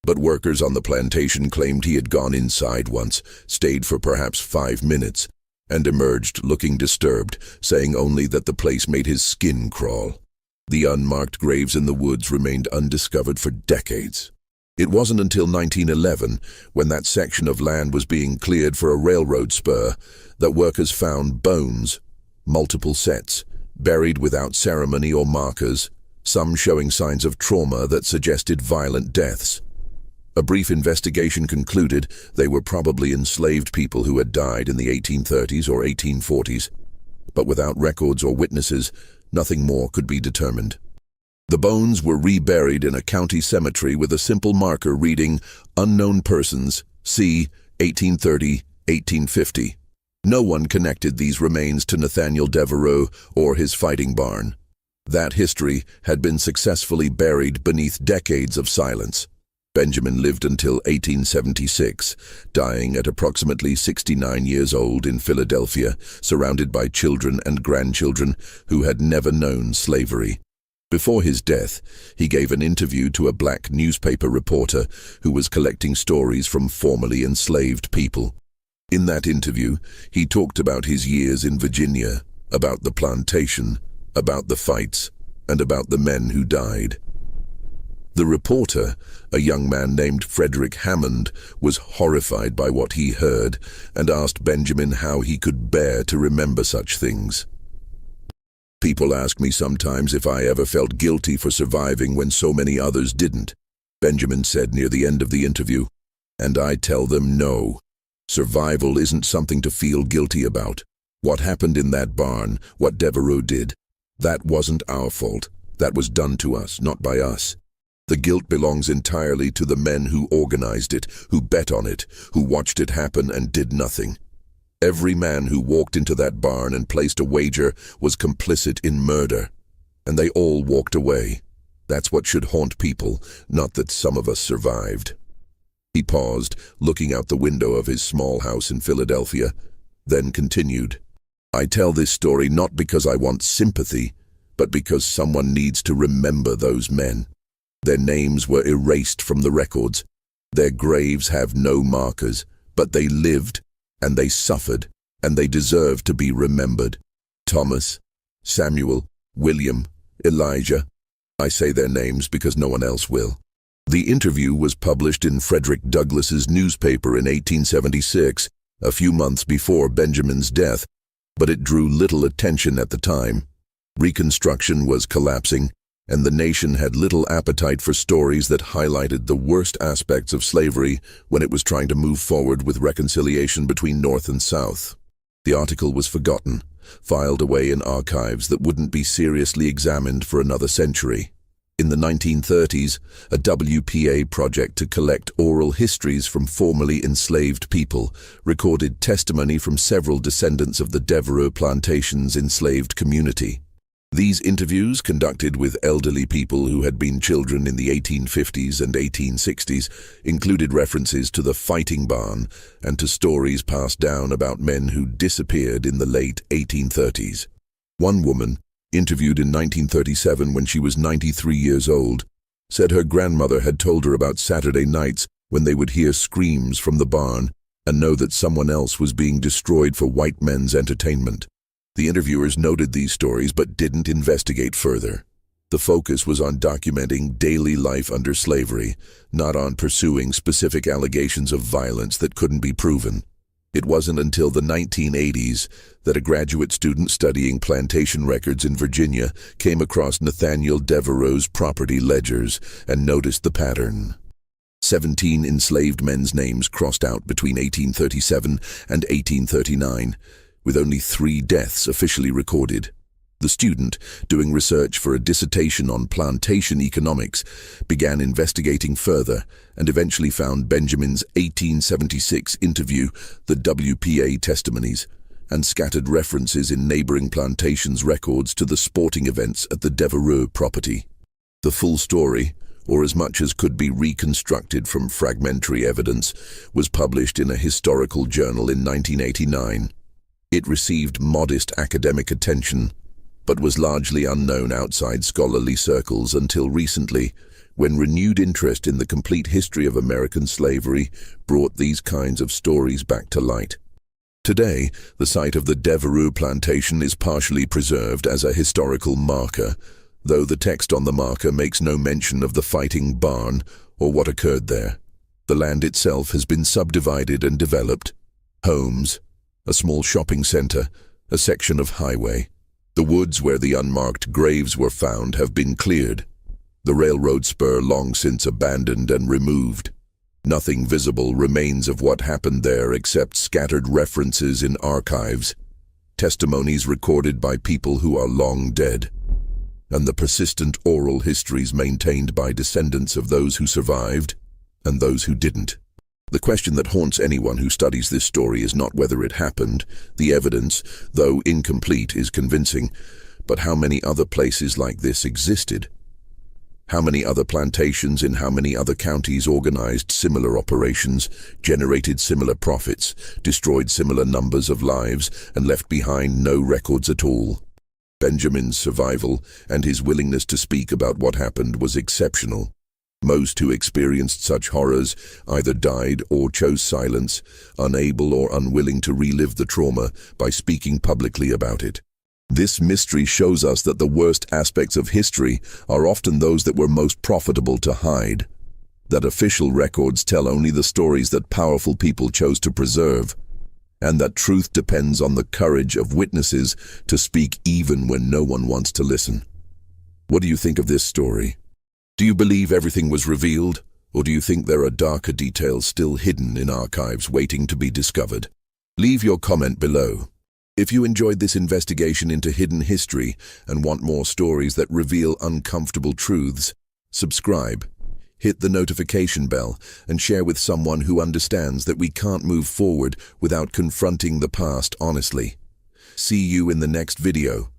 but workers on the plantation claimed he had gone inside once, stayed for perhaps 5 minutes, and emerged looking disturbed, saying only that the place made his skin crawl. The unmarked graves in the woods remained undiscovered for decades. It wasn't until 1911, when that section of land was being cleared for a railroad spur, that workers found bones, multiple sets, buried without ceremony or markers, some showing signs of trauma that suggested violent deaths. A brief investigation concluded they were probably enslaved people who had died in the 1830s or 1840s. but without records or witnesses, nothing more could be determined. The bones were reburied in a county cemetery with a simple marker reading, "Unknown persons, c. 1830-1850. No one connected these remains to Nathaniel Devereux or his fighting barn. That history had been successfully buried beneath decades of silence. Benjamin lived until 1876, dying at approximately 69 years old in Philadelphia, surrounded by children and grandchildren who had never known slavery. Before his death, he gave an interview to a black newspaper reporter who was collecting stories from formerly enslaved people. In that interview, he talked about his years in Virginia, about the plantation, about the fights, and about the men who died. The reporter, a young man named Frederick Hammond, was horrified by what he heard and asked Benjamin how he could bear to remember such things. "People ask me sometimes if I ever felt guilty for surviving when so many others didn't," Benjamin said near the end of the interview. "And I tell them no. Survival isn't something to feel guilty about. What happened in that barn, what Devereux did, that wasn't our fault. That was done to us, not by us. The guilt belongs entirely to the men who organized it, who bet on it, who watched it happen and did nothing. Every man who walked into that barn and placed a wager was complicit in murder, and they all walked away. That's what should haunt people, not that some of us survived." He paused, looking out the window of his small house in Philadelphia, then continued, "I tell this story not because I want sympathy, but because someone needs to remember those men. Their names were erased from the records. Their graves have no markers, but they lived, and they suffered, and they deserve to be remembered. Thomas, Samuel, William, Elijah. I say their names because no one else will." The interview was published in Frederick Douglass's newspaper in 1876, a few months before Benjamin's death, but it drew little attention at the time. Reconstruction was collapsing, and the nation had little appetite for stories that highlighted the worst aspects of slavery when it was trying to move forward with reconciliation between North and South. The article was forgotten, filed away in archives that wouldn't be seriously examined for another century. In the 1930s, a WPA project to collect oral histories from formerly enslaved people recorded testimony from several descendants of the Devereux Plantation's enslaved community. These interviews, conducted with elderly people who had been children in the 1850s and 1860s, included references to the fighting barn and to stories passed down about men who disappeared in the late 1830s. One woman, interviewed in 1937 when she was 93 years old, said her grandmother had told her about Saturday nights when they would hear screams from the barn and know that someone else was being destroyed for white men's entertainment. The interviewers noted these stories but didn't investigate further. The focus was on documenting daily life under slavery, not on pursuing specific allegations of violence that couldn't be proven. It wasn't until the 1980s that a graduate student studying plantation records in Virginia came across Nathaniel Devereux's property ledgers and noticed the pattern. 17 enslaved men's names crossed out between 1837 and 1839, with only 3 deaths officially recorded. The student, doing research for a dissertation on plantation economics, began investigating further and eventually found Benjamin's 1876 interview, the WPA testimonies, and scattered references in neighboring plantations' records to the sporting events at the Devereux property. The full story, or as much as could be reconstructed from fragmentary evidence, was published in a historical journal in 1989. It received modest academic attention, but was largely unknown outside scholarly circles until recently, when renewed interest in the complete history of American slavery brought these kinds of stories back to light. Today, the site of the Devereux Plantation is partially preserved as a historical marker, though the text on the marker makes no mention of the fighting barn or what occurred there. The land itself has been subdivided and developed. Homes, a small shopping center, a section of highway. The woods where the unmarked graves were found have been cleared. The railroad spur long since abandoned and removed. Nothing visible remains of what happened there except scattered references in archives. testimonies recorded by people who are long dead, and the persistent oral histories maintained by descendants of those who survived and those who didn't. The question that haunts anyone who studies this story is not whether it happened. The evidence, though incomplete, is convincing. But how many other places like this existed? How many other plantations in how many other counties organized similar operations, generated similar profits, destroyed similar numbers of lives, and left behind no records at all? Benjamin's survival and his willingness to speak about what happened was exceptional. Most who experienced such horrors either died or chose silence, unable or unwilling to relive the trauma by speaking publicly about it. This mystery shows us that the worst aspects of history are often those that were most profitable to hide, that official records tell only the stories that powerful people chose to preserve, and that truth depends on the courage of witnesses to speak even when no one wants to listen. What do you think of this story? Do you believe everything was revealed, or do you think there are darker details still hidden in archives waiting to be discovered? Leave your comment below. If you enjoyed this investigation into hidden history and want more stories that reveal uncomfortable truths, subscribe, hit the notification bell, and share with someone who understands that we can't move forward without confronting the past honestly. See you in the next video.